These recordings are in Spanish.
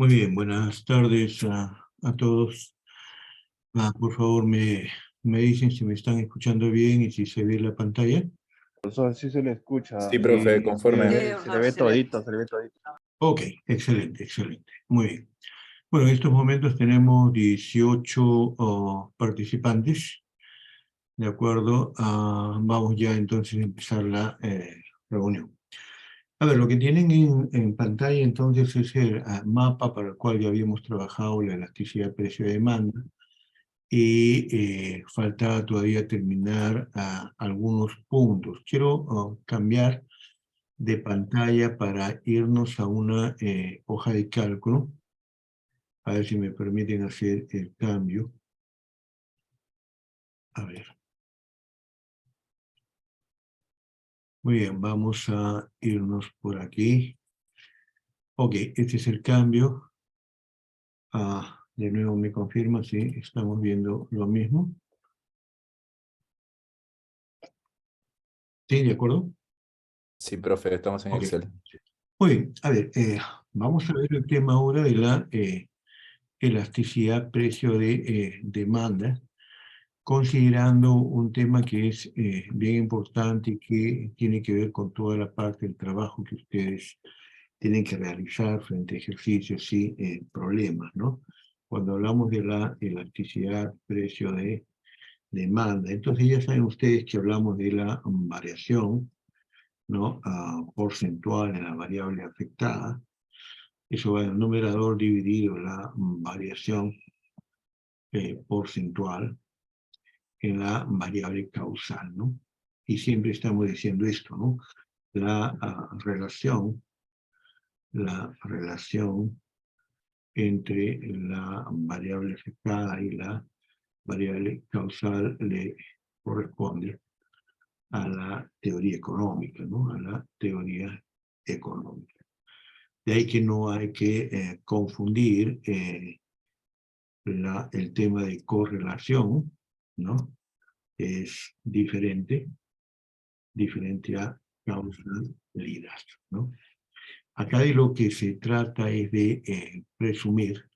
Muy bien, buenas tardes a todos. Por favor, me dicen si me están escuchando bien y si se ve la pantalla. Profesor, sí se le escucha Sí, profe, y conforme. se le ve todito, se le ve todito. Ok, excelente, excelente. Muy bien. Bueno, en estos momentos tenemos 18 participantes. De acuerdo, vamos ya entonces a empezar la reunión. A ver, lo que tienen en pantalla entonces es el mapa para el cual ya habíamos trabajado la elasticidad precio-demanda. Y falta todavía terminar algunos puntos. Quiero cambiar de pantalla para irnos a una hoja de cálculo. A ver si me permiten hacer el cambio. A ver. Muy bien, vamos a irnos por aquí. Ok, este es el cambio. De nuevo me confirma si estamos viendo lo mismo. ¿Sí, de acuerdo? Sí, profe, estamos en Ok. Excel. Muy bien, a ver, vamos a ver el tema ahora de la elasticidad precio de demanda, considerando un tema que es bien importante y que tiene que ver con toda la parte del trabajo que ustedes tienen que realizar frente a ejercicios y problemas, ¿no? Cuando hablamos de la elasticidad precio de demanda, entonces ya saben ustedes que hablamos de la variación, ¿no? Porcentual en la variable afectada. Eso va en el numerador dividido la variación porcentual en la variable causal, ¿no? Y siempre estamos diciendo esto, ¿no? La relación entre la variable afectada y la variable causal le corresponde a la teoría económica, ¿no? A la teoría económica. De ahí que no hay que confundir el tema de correlación, ¿no? Es diferente a causalidad, ¿no? Acá de lo que se trata es de presumir,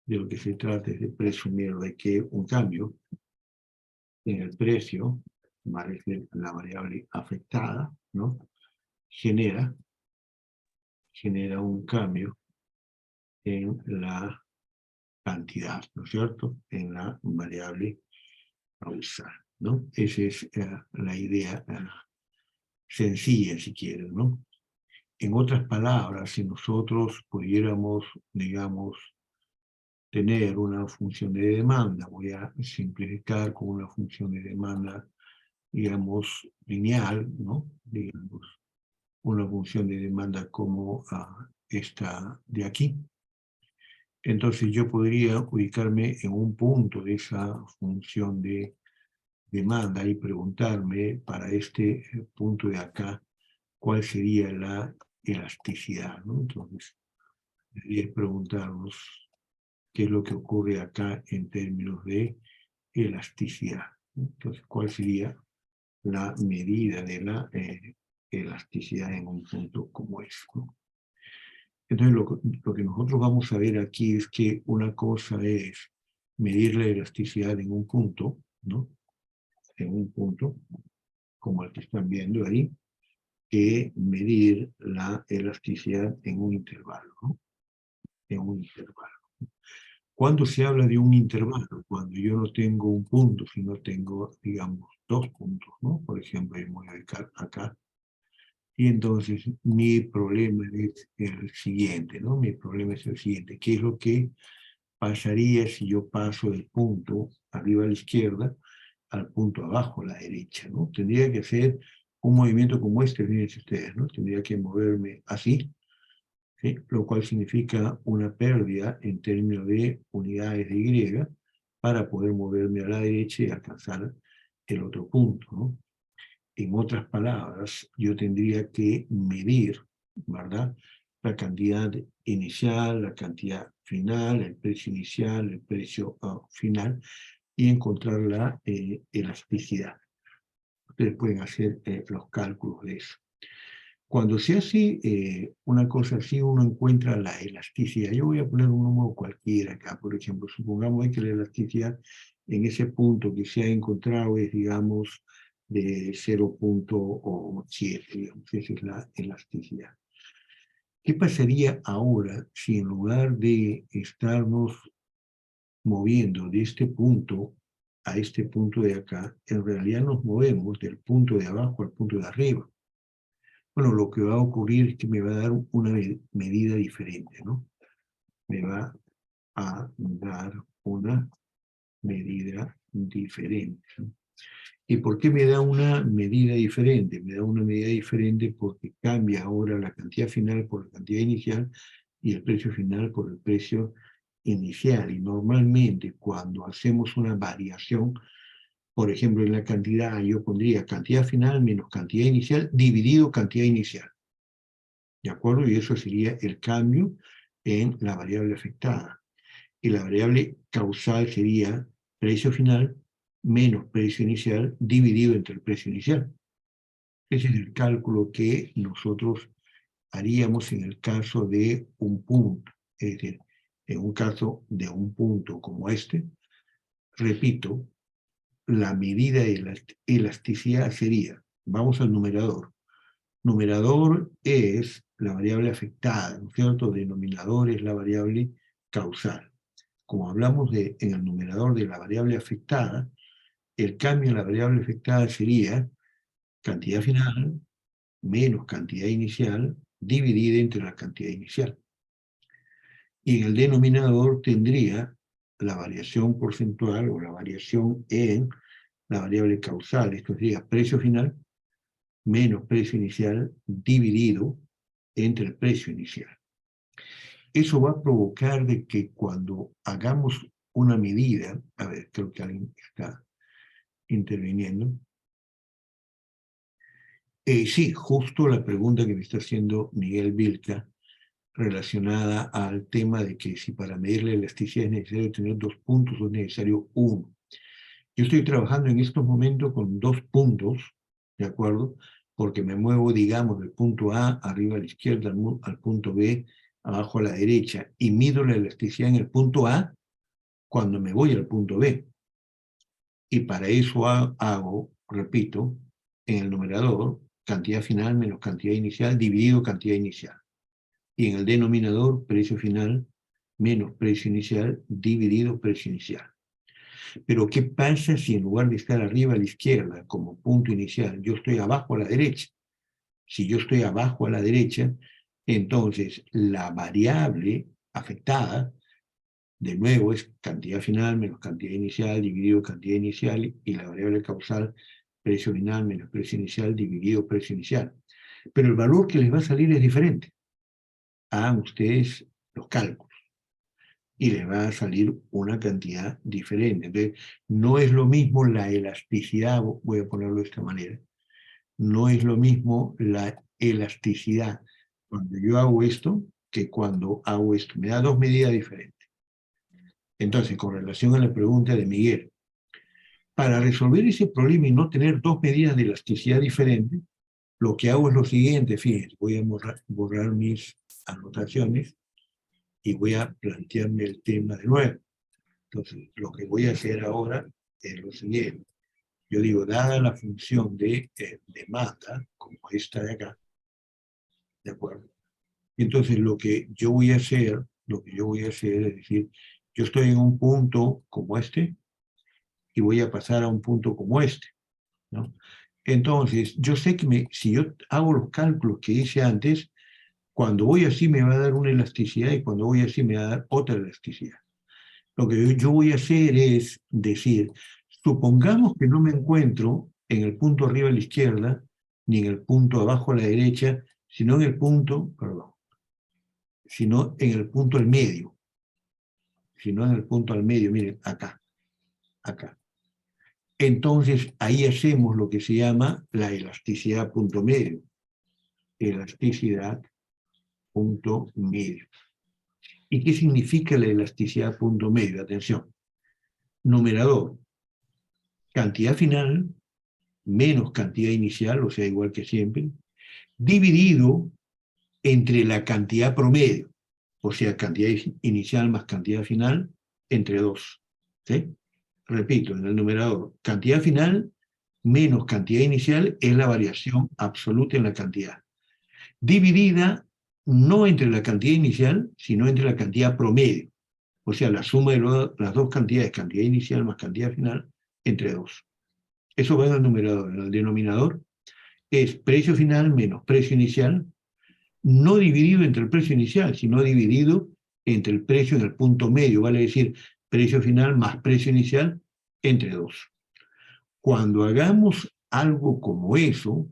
de que un cambio en el precio, ¿vale? La variable afectada, ¿no? genera un cambio en la cantidad, ¿no es cierto? En la variable causal, ¿no? Esa es la idea sencilla, si quieren, ¿no? En otras palabras, si nosotros pudiéramos, digamos, tener una función de demanda, voy a simplificar con una función de demanda, digamos, lineal, ¿no? Digamos, una función de demanda como esta de aquí. Entonces yo podría ubicarme en un punto de esa función de demanda y preguntarme para este punto de acá, ¿cuál sería la elasticidad, ¿no? Entonces, debería preguntarnos qué es lo que ocurre acá en términos de elasticidad. Entonces, ¿cuál sería la medida de la elasticidad en un punto como este, ¿no? Entonces, lo que nosotros vamos a ver aquí es que una cosa es medir la elasticidad en un punto, ¿no? En un punto, como el que están viendo ahí, que medir la elasticidad en un intervalo, ¿no? En un intervalo. ¿Cuándo se habla de un intervalo? Cuando yo no tengo un punto, sino tengo, digamos, dos puntos, ¿no? Por ejemplo, yo me voy a ubicar acá. Y entonces mi problema es el siguiente, ¿no? Mi problema es el siguiente. ¿Qué es lo que pasaría si yo paso del punto arriba a la izquierda al punto abajo a la derecha, ¿no? Tendría que hacer un movimiento como este, fíjense ustedes, ¿no? Tendría que moverme así, ¿sí? Lo cual significa una pérdida en términos de unidades de Y para poder moverme a la derecha y alcanzar el otro punto, ¿no? En otras palabras, yo tendría que medir, ¿verdad? La cantidad inicial, la cantidad final, el precio inicial, el precio final, y encontrar la elasticidad. Ustedes pueden hacer los cálculos de eso. Cuando se hace una cosa así, uno encuentra la elasticidad. Yo voy a poner un número cualquiera acá, por ejemplo. Supongamos que la elasticidad en ese punto que se ha encontrado es, digamos, de 0.7, digamos. Esa es la elasticidad. ¿Qué pasaría ahora si en lugar de estarnos moviendo de este punto a este punto de acá, en realidad nos movemos del punto de abajo al punto de arriba? Bueno, lo que va a ocurrir es que me va a dar una medida diferente, ¿no? Me va a dar una medida diferente. ¿Y por qué me da una medida diferente? Me da una medida diferente porque cambia ahora la cantidad final por la cantidad inicial y el precio final por el precio inicial. Y normalmente cuando hacemos una variación, por ejemplo, en la cantidad, yo pondría cantidad final menos cantidad inicial dividido cantidad inicial. ¿De acuerdo? Y eso sería el cambio en la variable afectada. Y la variable causal sería precio final menos precio inicial dividido entre el precio inicial. Ese es el cálculo que nosotros haríamos en el caso de un punto. Es decir, en un caso de un punto como este, repito, la medida de la elasticidad sería, vamos al numerador. Numerador es la variable afectada, ¿no es cierto? Denominador es la variable causal. Como hablamos en el numerador de la variable afectada, el cambio en la variable afectada sería cantidad final menos cantidad inicial dividida entre la cantidad inicial. Y en el denominador tendría la variación porcentual o la variación en la variable causal. Esto sería precio final menos precio inicial dividido entre el precio inicial. Eso va a provocar de que cuando hagamos una medida, a ver, creo que alguien está interviniendo. Sí, justo la pregunta que me está haciendo Miguel Vilca, relacionada al tema de que si para medir la elasticidad es necesario tener 2 puntos o es necesario 1. Yo estoy trabajando en estos momentos con 2 puntos, ¿de acuerdo? Porque me muevo, digamos, del punto A arriba a la izquierda al punto B abajo a la derecha y mido la elasticidad en el punto A cuando me voy al punto B. Y para eso hago, repito, en el numerador, cantidad final menos cantidad inicial dividido cantidad inicial. Y en el denominador, precio final menos precio inicial dividido precio inicial. Pero ¿qué pasa si en lugar de estar arriba a la izquierda como punto inicial, yo estoy abajo a la derecha? Si yo estoy abajo a la derecha, entonces la variable afectada, de nuevo, es cantidad final menos cantidad inicial dividido cantidad inicial, y la variable causal, precio final menos precio inicial dividido precio inicial. Pero el valor que les va a salir es diferente. Hagan ustedes los cálculos y les va a salir una cantidad diferente. Entonces, no es lo mismo la elasticidad, voy a ponerlo de esta manera, no es lo mismo la elasticidad cuando yo hago esto que cuando hago esto. Me da 2 medidas diferentes. Entonces, con relación a la pregunta de Miguel, para resolver ese problema y no tener 2 medidas de elasticidad diferentes, lo que hago es lo siguiente, fíjense, voy a borrar mis anotaciones y voy a plantearme el tema de nuevo. Entonces, lo que voy a hacer ahora es lo siguiente. Yo digo, dada la función de demanda, como esta de acá, ¿de acuerdo? Entonces, lo que yo voy a hacer es decir, yo estoy en un punto como este y voy a pasar a un punto como este, ¿no? Entonces, yo sé que si yo hago los cálculos que hice antes, cuando voy así me va a dar una elasticidad y cuando voy así me va a dar otra elasticidad. Lo que yo voy a hacer es decir, supongamos que no me encuentro en el punto arriba a la izquierda, ni en el punto abajo a la derecha, sino en el punto, perdón, sino en el punto al medio. Sino en el punto al medio, miren, acá, acá. Entonces, ahí hacemos lo que se llama la elasticidad punto medio. Elasticidad punto medio. ¿Y qué significa la elasticidad punto medio? Atención. Numerador, cantidad final menos cantidad inicial, o sea, igual que siempre, dividido entre la cantidad promedio, o sea, cantidad inicial más cantidad final, entre 2. ¿Sí? Repito, en el numerador, cantidad final menos cantidad inicial es la variación absoluta en la cantidad. Dividida no entre la cantidad inicial, sino entre la cantidad promedio. O sea, la suma de las dos cantidades, cantidad inicial más cantidad final, entre 2. Eso va en el numerador. En el denominador es precio final menos precio inicial, no dividido entre el precio inicial, sino dividido entre el precio en el punto medio, vale decir, precio final más precio inicial entre 2. Cuando hagamos algo como eso,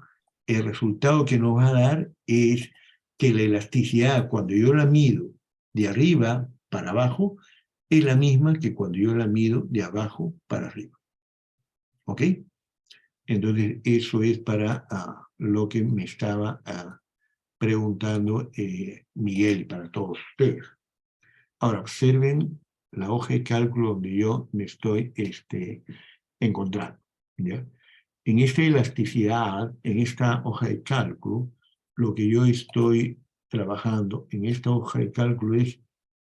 el resultado que nos va a dar es que la elasticidad, cuando yo la mido de arriba para abajo, es la misma que cuando yo la mido de abajo para arriba. ¿Ok? Entonces, eso es para lo que me estaba preguntando Miguel, para todos ustedes. Ahora, observen la hoja de cálculo donde yo me estoy encontrando. ¿Ya? En esta elasticidad, en esta hoja de cálculo, lo que yo estoy trabajando en esta hoja de cálculo es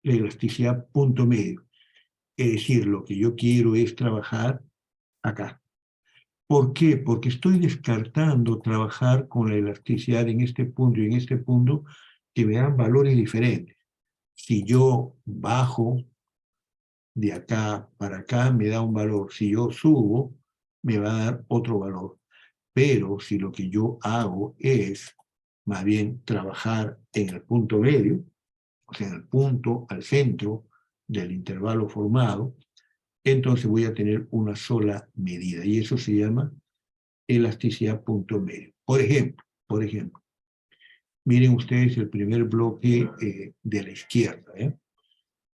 la elasticidad punto medio. Es decir, lo que yo quiero es trabajar acá. ¿Por qué? Porque estoy descartando trabajar con la elasticidad en este punto y en este punto que me dan valores diferentes. Si yo bajo de acá para acá, me da un valor. Si yo subo, me va a dar otro valor. Pero si lo que yo hago es más bien trabajar en el punto medio, o sea, en el punto al centro del intervalo formado, entonces voy a tener una sola medida. Y eso se llama elasticidad punto medio. Por ejemplo, miren ustedes el primer bloque de la izquierda.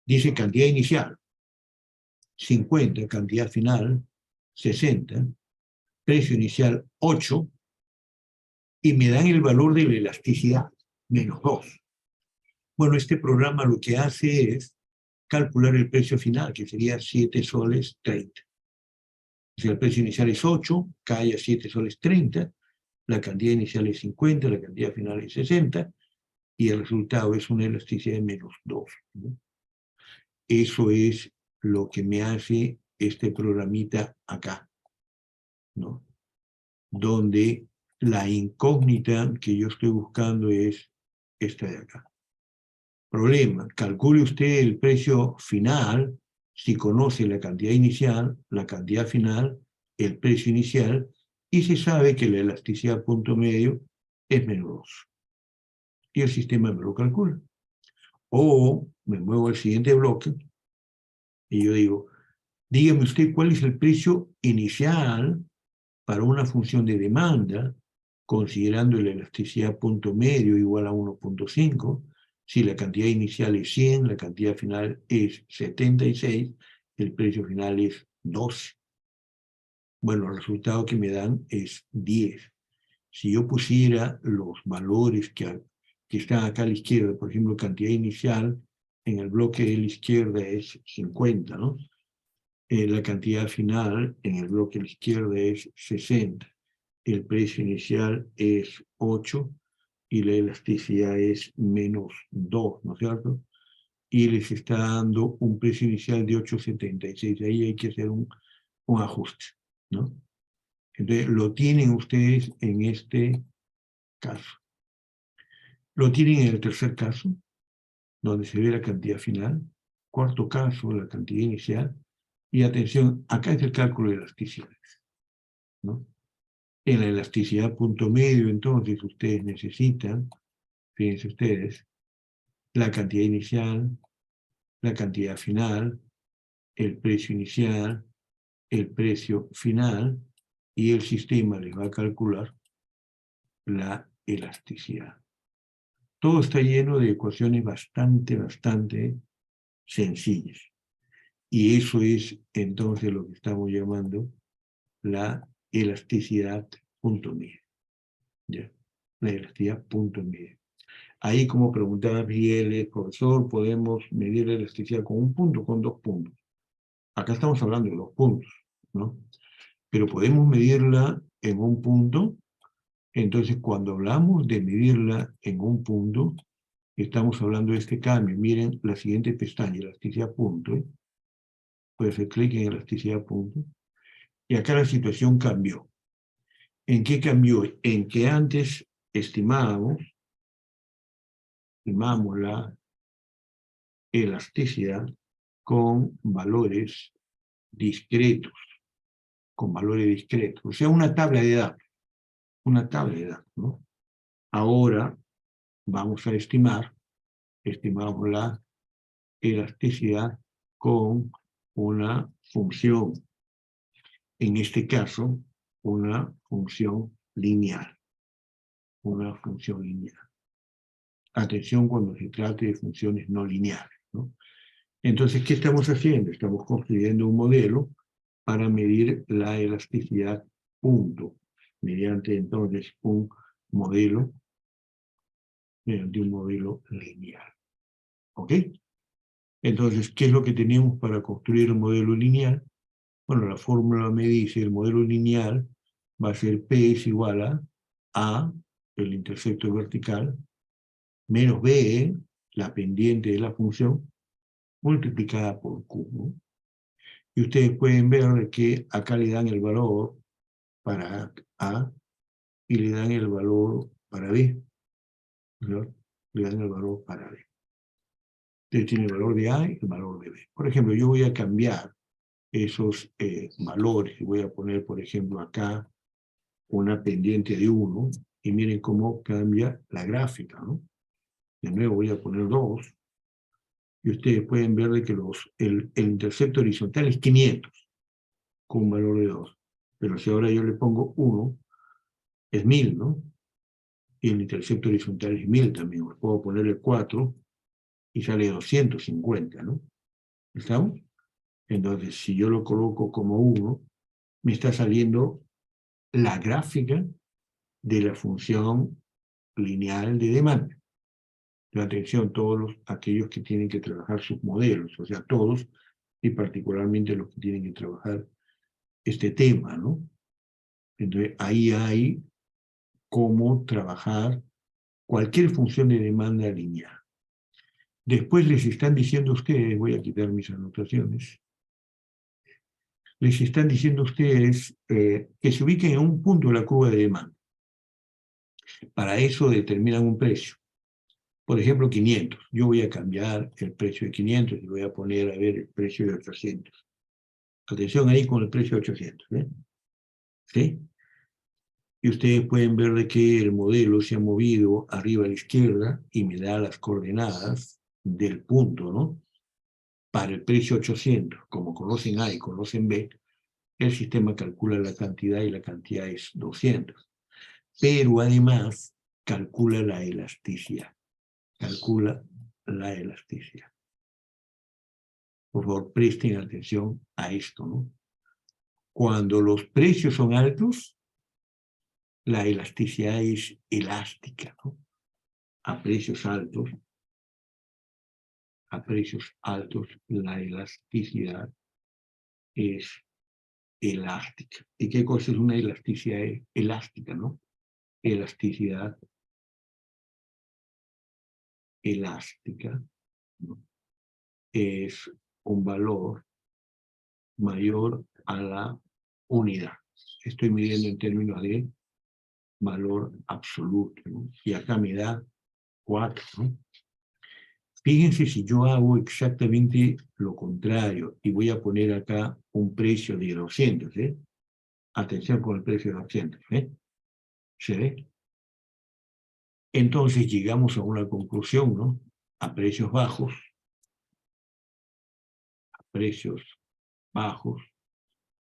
Dice cantidad inicial, 50, cantidad final, 60, precio inicial, 8, y me dan el valor de la elasticidad, menos 2. Bueno, este programa lo que hace es calcular el precio final, que sería 7 soles 30. Si el precio inicial es 8, cae a 7 soles 30, la cantidad inicial es 50, la cantidad final es 60, y el resultado es una elasticidad de menos 2. ¿No? Eso es lo que me hace este programita acá, ¿no? Donde la incógnita que yo estoy buscando es esta de acá. Problema, calcule usted el precio final si conoce la cantidad inicial, la cantidad final, el precio inicial, y se sabe que la elasticidad punto medio es menos 2. Y el sistema me lo calcula. O me muevo al siguiente bloque y yo digo, dígame usted cuál es el precio inicial para una función de demanda, considerando la elasticidad punto medio igual a 1.5, si la cantidad inicial es 100, la cantidad final es 76, el precio final es 12. Bueno, el resultado que me dan es 10. Si yo pusiera los valores que están acá a la izquierda, por ejemplo, cantidad inicial en el bloque de la izquierda es 50, ¿no? La cantidad final en el bloque de la izquierda es 60. El precio inicial es 8 y la elasticidad es menos 2, ¿no es cierto? Y les está dando un precio inicial de 8.76. Ahí hay que hacer un ajuste, ¿no? Entonces, lo tienen ustedes en este caso. Lo tienen en el tercer caso, donde se ve la cantidad final. Cuarto caso, la cantidad inicial. Y atención, acá es el cálculo de elasticidades, ¿no? En la elasticidad punto medio, entonces, ustedes necesitan, fíjense ustedes, la cantidad inicial, la cantidad final, el precio inicial, el precio final, y el sistema les va a calcular la elasticidad. Todo está lleno de ecuaciones bastante sencillas. Y eso es entonces lo que estamos llamando la elasticidad punto medio. ¿Ya? La elasticidad punto medio. Ahí, como preguntaba Miguel, profesor, podemos medir la elasticidad con un punto, con 2 puntos. Acá estamos hablando de 2 puntos, ¿no? Pero podemos medirla en un punto Entonces, cuando hablamos de medirla en un punto, estamos hablando de este cambio. Miren la siguiente pestaña, elasticidad punto. Puede hacer clic en elasticidad punto. Y acá la situación cambió. ¿En qué cambió? En que antes estimamos la elasticidad con valores discretos, o sea, una tabla de datos, ¿no? Ahora vamos a estimamos la elasticidad con una función, en este caso, una función lineal, Atención cuando se trate de funciones no lineales, ¿no? Entonces, ¿qué estamos haciendo? Estamos construyendo un modelo para medir la elasticidad punto, mediante entonces un modelo lineal. ¿Ok? Entonces, ¿qué es lo que tenemos para construir un modelo lineal? Bueno, la fórmula me dice el modelo lineal va a ser P es igual a el intercepto vertical, menos B, la pendiente de la función, multiplicada por Q, ¿no? Y ustedes pueden ver que acá le dan el valor para A y le dan el valor para B, ¿no? Le dan el valor para B. Entonces tiene el valor de A y el valor de B. Por ejemplo, yo voy a cambiar esos valores y voy a poner, por ejemplo, acá una pendiente de 1 y miren cómo cambia la gráfica, ¿no? De nuevo voy a poner 2 y ustedes pueden ver de que el intercepto horizontal es 500 con un valor de 2. Pero si ahora yo le pongo 1, es 1000, ¿no? Y el intercepto horizontal es 1000 también. Puedo ponerle 4 y sale 250, ¿no? ¿Estamos? Entonces, si yo lo coloco como 1, me está saliendo la gráfica de la función lineal de demanda. Pero atención, aquellos que tienen que trabajar sus modelos, o sea, todos, y particularmente los que tienen que trabajar este tema, ¿no? Entonces, ahí hay cómo trabajar cualquier función de demanda lineal. Después les están diciendo a ustedes, voy a quitar mis anotaciones, les están diciendo a ustedes que se ubiquen en un punto de la curva de demanda. Para eso determinan un precio. Por ejemplo, 500. Yo voy a cambiar el precio de 500 y voy a poner, a ver, el precio de 800. Atención ahí con el precio de 800. ¿eh? ¿Sí? Y ustedes pueden ver de que el modelo se ha movido arriba a la izquierda y me da las coordenadas del punto, ¿no? Para el precio 800, como conocen A y conocen B, el sistema calcula la cantidad y la cantidad es 200. Pero además calcula la elasticidad. Por favor, presten atención a esto, ¿no? Cuando los precios son altos, la elasticidad es elástica, ¿no? A precios altos, la elasticidad es elástica. ¿Y qué cosa es una elasticidad elástica, no? Elasticidad elástica, ¿no? Es un valor mayor a la unidad. Estoy midiendo en términos de valor absoluto, ¿no? Y acá me da 4, ¿no? Fíjense si yo hago exactamente lo contrario y voy a poner acá un precio de 200, ¿eh? Atención con el precio de 200, ¿eh? ¿Se ve? Entonces llegamos a una conclusión, ¿no? A precios bajos,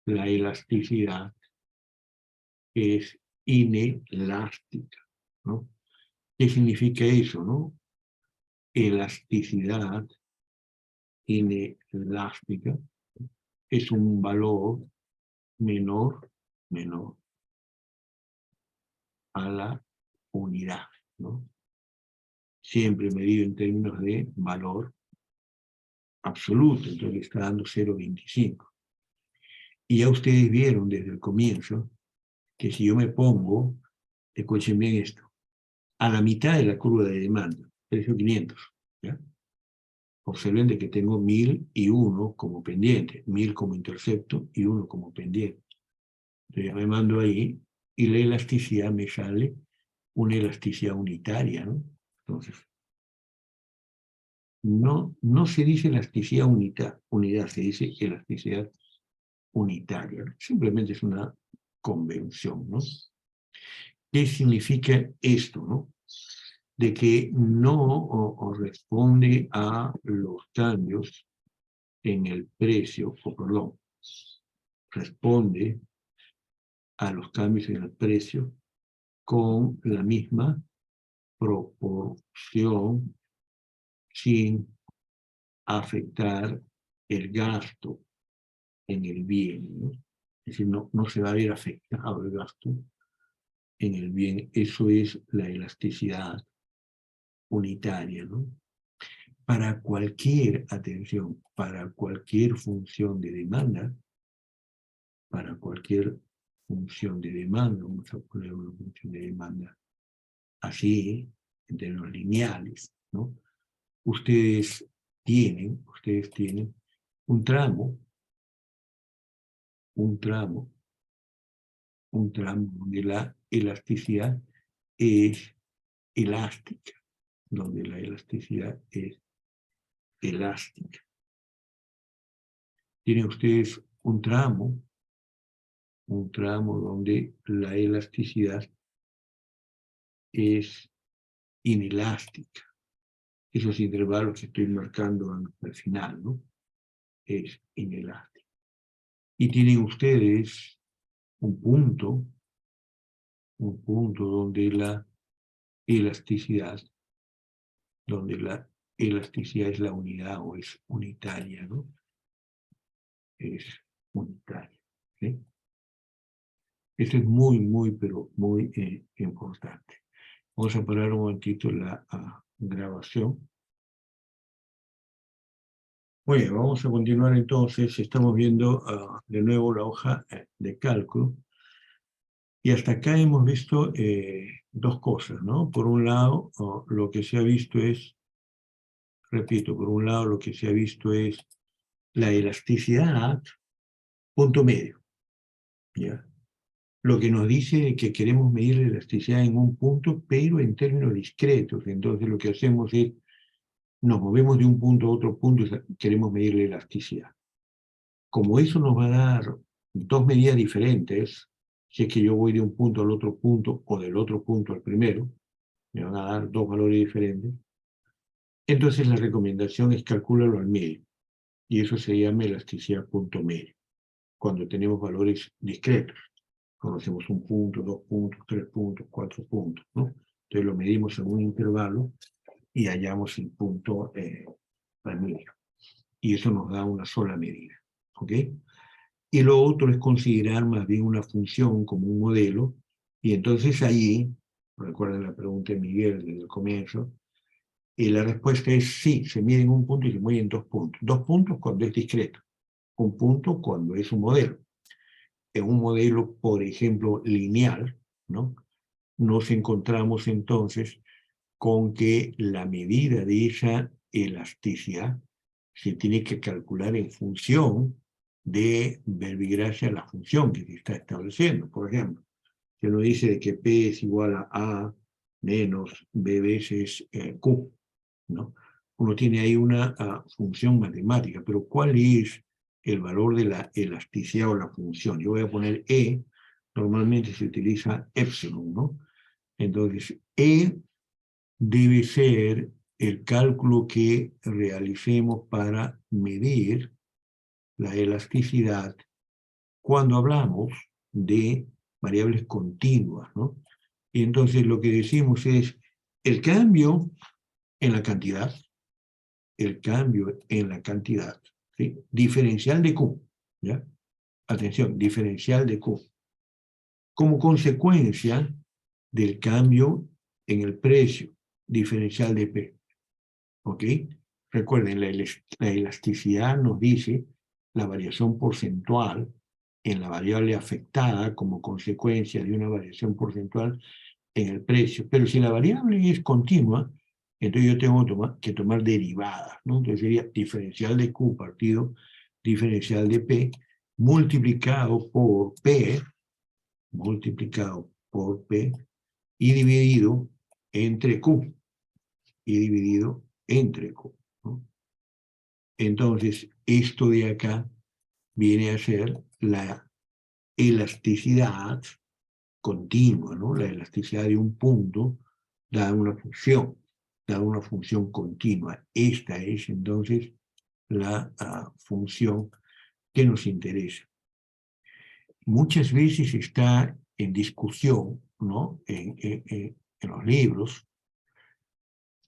la elasticidad es inelástica, ¿no? ¿Qué significa eso, no? Elasticidad inelástica es un valor menor a la unidad, ¿no? Siempre medido en términos de valor absoluto, entonces le está dando 0,25. Y ya ustedes vieron desde el comienzo que si yo me pongo Escuchen bien esto. A la mitad de la curva de demanda, precio 500, ¿ya? Observen de que tengo 1000 y 1 como pendiente, 1000 como intercepto y 1 como pendiente. Entonces ya me mando ahí y la elasticidad me sale una elasticidad unitaria, ¿no? Entonces, no se dice elasticidad unidad, se dice elasticidad unitaria. Simplemente es una convención, ¿no? ¿Qué significa esto, no? De que no responde a los cambios en el precio, o perdón, responde a los cambios en el precio con la misma proporción sin afectar el gasto en el bien, ¿no? Es decir, no se va a ver afectado el gasto en el bien. Eso es la elasticidad unitaria, ¿no? Para cualquier, atención, para cualquier función de demanda, vamos a poner una función de demanda así, en términos lineales, ¿no? Ustedes tienen un tramo donde la elasticidad es elástica, Tienen ustedes un tramo donde la elasticidad es inelástica. Esos intervalos que estoy marcando al final, ¿no? Es inelástico. Y tienen ustedes un punto donde la elasticidad es la unidad o es unitaria, ¿no? Es unitaria, ¿sí? Esto es muy, pero muy importante. Vamos a parar un momentito la grabación. Muy bien, vamos a continuar entonces. Estamos viendo de nuevo la hoja de cálculo. Y hasta acá hemos visto dos cosas, ¿no? Por un lado, lo que se ha visto es, repito, por un lado lo que se ha visto es la elasticidad, punto medio, ¿ya? Lo que nos dice que queremos medir la elasticidad en un punto, pero en términos discretos. Entonces lo que hacemos es, nos movemos de un punto a otro punto y queremos medir la elasticidad. Como eso nos va a dar dos medidas diferentes, si es que yo voy de un punto al otro punto o del otro punto al primero, me van a dar dos valores diferentes, entonces la recomendación es calcularlo al medio, y eso se llama elasticidad punto medio, cuando tenemos valores discretos. Conocemos un punto, 2 puntos, 3 puntos, 4 puntos, ¿no? Entonces lo medimos en un intervalo y hallamos el punto al medio. Y eso nos da una sola medida, ¿ok? Y lo otro es considerar más bien una función como un modelo, y entonces ahí, recuerden la pregunta de Miguel desde el comienzo, y la respuesta es sí, se mide en un punto y se mide en 2 puntos. 2 puntos cuando es discreto, un punto cuando es un modelo. En un modelo, por ejemplo, lineal, ¿no? Nos encontramos entonces con que la medida de esa elasticidad se tiene que calcular en función de verbigracia a la función que se está estableciendo. Por ejemplo, si uno dice que P es igual a A menos B veces Q, ¿no? Uno tiene ahí una función matemática, pero ¿cuál es el valor de la elasticidad o la función? Yo voy a poner E, normalmente se utiliza epsilon, ¿no? Entonces, E debe ser el cálculo que realicemos para medir la elasticidad cuando hablamos de variables continuas, ¿no? Y entonces lo que decimos es el cambio en la cantidad, ¿sí? Diferencial de Q, ¿ya? Atención, diferencial de Q, como consecuencia del cambio en el precio, diferencial de P, ¿ok? Recuerden, la elasticidad nos dice la variación porcentual en la variable afectada como consecuencia de una variación porcentual en el precio. Pero si la variable es continua, entonces yo tengo que tomar derivadas, ¿no? Entonces sería diferencial de Q partido diferencial de P multiplicado por P, y dividido entre Q, ¿no? Entonces, esto de acá viene a ser la elasticidad continua, ¿no? La elasticidad de un punto dada una función continua. Esta es entonces la función que nos interesa. Muchas veces está en discusión, ¿no? En los libros.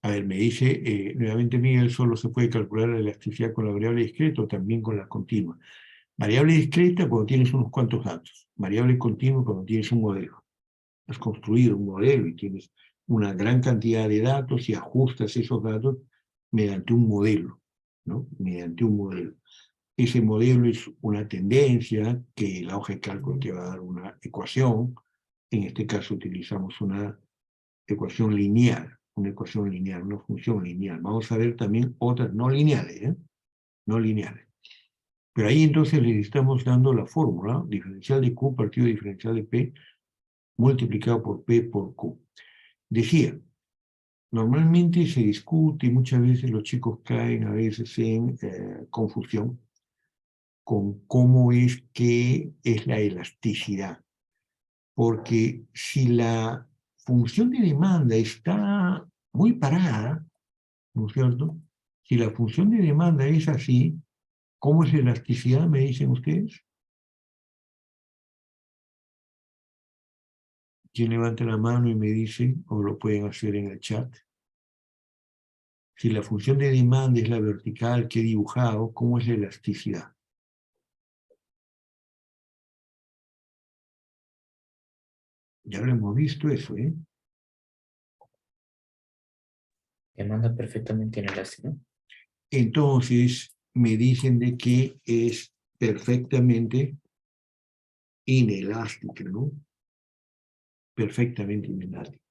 A ver, me dice nuevamente Miguel, solo se puede calcular la elasticidad con la variable discreta o también con la continua. Variable discreta cuando tienes unos cuantos datos. Variable continua cuando tienes un modelo. Has construido un modelo y tienes una gran cantidad de datos y ajustas esos datos mediante un modelo, ¿no? Mediante un modelo. Ese modelo es una tendencia que la hoja de cálculo te va a dar una ecuación. En este caso utilizamos una ecuación lineal, una función lineal. Vamos a ver también otras no lineales, ¿eh? No lineales. Pero ahí entonces le estamos dando la fórmula, diferencial de Q partido diferencial de P, multiplicado por P por Q. Decía, normalmente se discute y muchas veces los chicos caen a veces en confusión con cómo es que es la elasticidad. Porque si la función de demanda está muy parada, ¿no es cierto? Si la función de demanda es así, ¿cómo es la elasticidad, me dicen ustedes? ¿Quién levanta la mano y me dice, o lo pueden hacer en el chat? Si la función de demanda es la vertical que he dibujado, ¿cómo es la elasticidad? Ya lo hemos visto eso, ¿eh? Demanda perfectamente inelástico. Entonces, me dicen de que es perfectamente inelástica, ¿no? Perfectamente inelástica.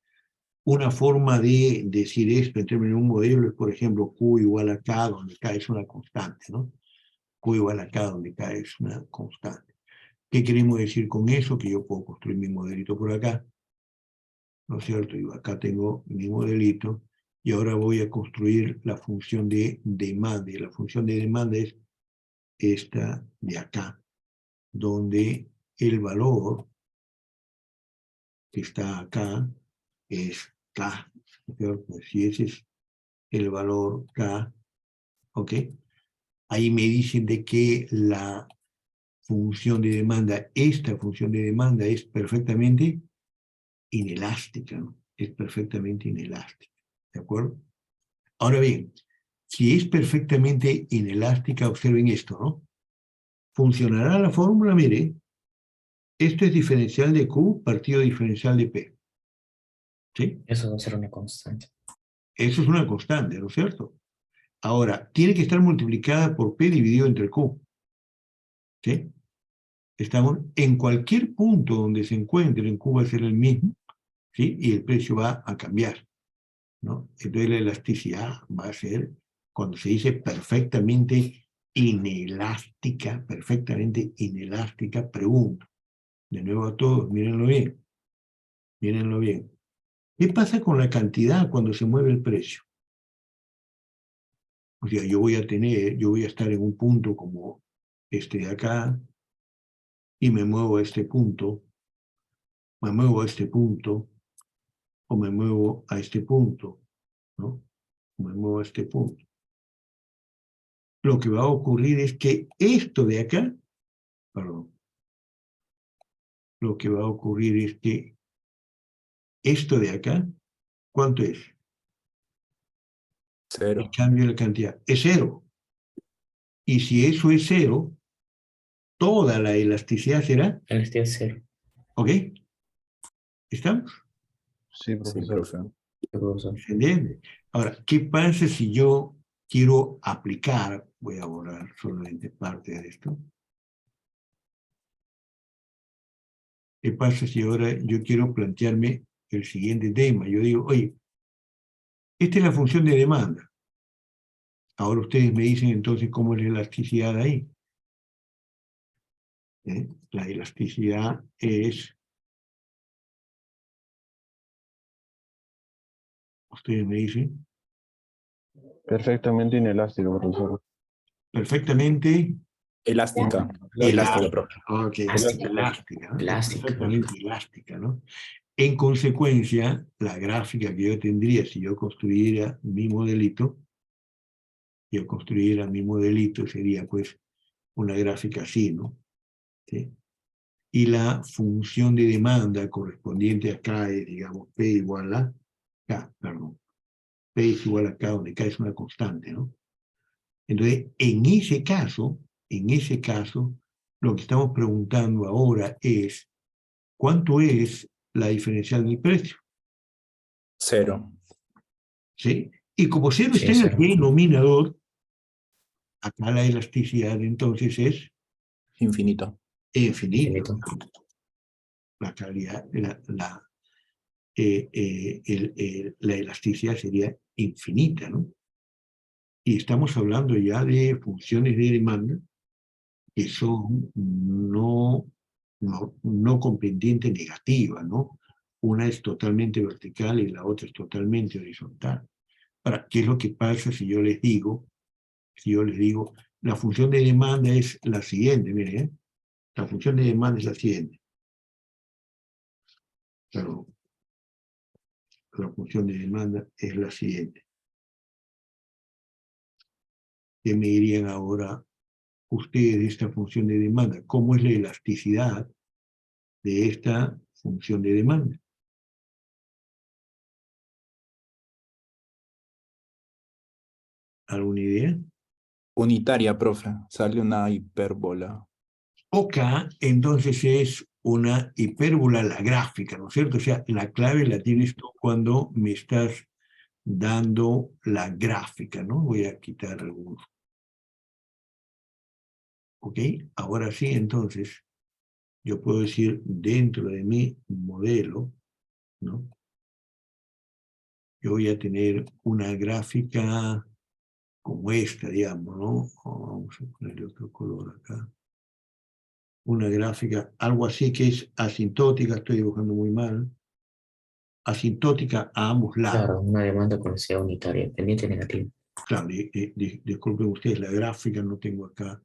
Una forma de decir esto en términos de un modelo es, por ejemplo, Q igual a K, donde K es una constante, ¿no? Q igual a K, donde K es una constante. ¿Qué queremos decir con eso? Que yo puedo construir mi modelito por acá, ¿no es cierto? Y acá tengo mi modelito, y ahora voy a construir la función de demanda. Y la función de demanda es esta de acá, donde el valor que está acá es K, ¿no es cierto? Si ese es el valor K, ¿ok? Ahí me dicen de que la función de demanda, esta función de demanda es perfectamente inelástica, ¿no? Es perfectamente inelástica, ¿de acuerdo? Ahora bien, si es perfectamente inelástica, observen esto, ¿no? Funcionará la fórmula, mire, esto es diferencial de Q partido diferencial de P, ¿sí? Eso va a ser una constante. Eso es una constante, ¿no es cierto? Ahora, tiene que estar multiplicada por P dividido entre Q, ¿sí? Estamos en cualquier punto donde se encuentre, en Q va a ser el mismo, ¿sí? Y el precio va a cambiar, ¿no? Entonces la elasticidad va a ser, cuando se dice perfectamente inelástica, pregunto, de nuevo a todos, mírenlo bien, mírenlo bien. ¿Qué pasa con la cantidad cuando se mueve el precio? O sea, yo voy a estar en un punto como este de acá, y me muevo a este punto, me muevo a este punto, o me muevo a este punto, ¿no? Me muevo a este punto. Lo que va a ocurrir es que esto de acá, perdón, lo que va a ocurrir es que esto de acá, ¿cuánto es? Cero. El cambio de la cantidad es cero. Y si eso es cero, toda la elasticidad será, Elasticidad cero. ¿ok? ¿Estamos? Sí, Sí, profesor. profe. ¿Se entiende? Ahora, ¿qué pasa si yo quiero aplicar, voy a borrar solamente parte de esto? ¿Qué pasa si ahora yo quiero plantearme el siguiente tema. Yo digo, oye, esta es la función de demanda. Ahora ustedes me dicen entonces cómo es la elasticidad ahí. La elasticidad es, ustedes me dicen, Perfectamente inelástico, profesor. perfectamente Elástica. Elástica. Elástica, profe. ok, Elástica. elástica, ¿no? Elástica. Perfectamente elástica, ¿no? En consecuencia, la gráfica que yo tendría si yo construyera mi modelito, sería pues una gráfica así, ¿no? ¿Sí? Y la función de demanda correspondiente acá es, digamos, P igual a K, perdón. P es igual a K, donde K es una constante, ¿no? Entonces, en ese caso, lo que estamos preguntando ahora es, ¿cuánto es la diferencial del precio? 0. ¿Sí? Y como cero Sí, está en el cero. denominador, acá la elasticidad entonces es Infinito. infinito. Infinito. La calidad, la elasticidad sería infinita, ¿no? Y estamos hablando ya de funciones de demanda que son no con pendiente negativa, ¿no? Una es totalmente vertical y la otra es totalmente horizontal. Ahora, ¿qué es lo que pasa si yo les digo, la función de demanda es la siguiente, miren, la función de demanda es la siguiente. Claro, la función de demanda es la siguiente. ¿Qué me dirían ahora ustedes de esta función de demanda? ¿Cómo es la elasticidad de esta función de demanda? ¿Alguna idea? Unitaria, profe. Sale una hipérbola. OK, entonces es una hipérbola la gráfica, ¿no es cierto? O sea, la clave la tienes tú cuando me estás dando la gráfica, ¿no? Voy a quitar algunos. ¿OK? Ahora sí, entonces, yo puedo decir dentro de mi modelo, ¿no? Yo voy a tener una gráfica como esta, digamos, ¿no? Vamos a ponerle otro color acá. Una gráfica, algo así que es asintótica, estoy dibujando muy mal, asintótica a ambos lados. Claro, una demanda con velocidad unitaria, pendiente negativo. Claro, disculpen ustedes, la gráfica no tengo acá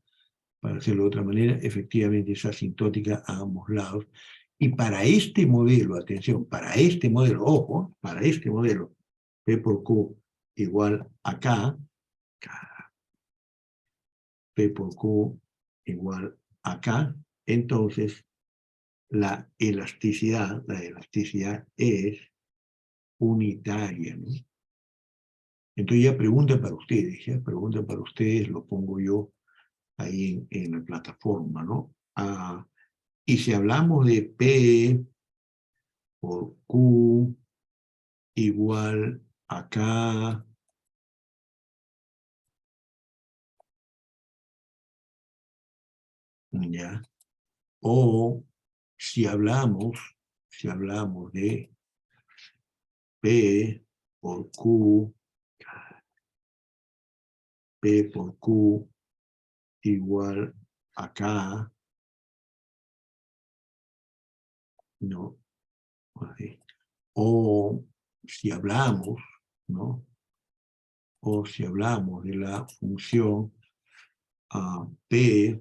para hacerlo de otra manera, efectivamente es asintótica a ambos lados. Y para este modelo, atención, para este modelo, ojo, para este modelo, P por Q igual a K, P por Q igual a K, entonces la elasticidad es unitaria, ¿no? Entonces ya pregunta para ustedes, lo pongo yo ahí en la plataforma, ¿no? Y si hablamos de P por Q igual a K, ¿ya? O si hablamos de P por Q igual a K, ¿no? Así. O si hablamos, ¿no? O si hablamos de la función P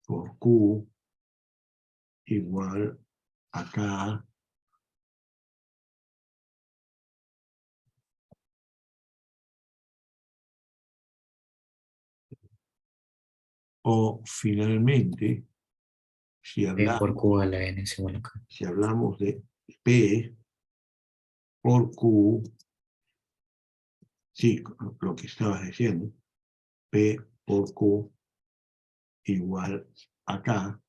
por Q igual a K, o finalmente, si P por hablamos, Q a la N es igual a K. de P por Q, sí, lo que estabas diciendo, P por Q igual a K,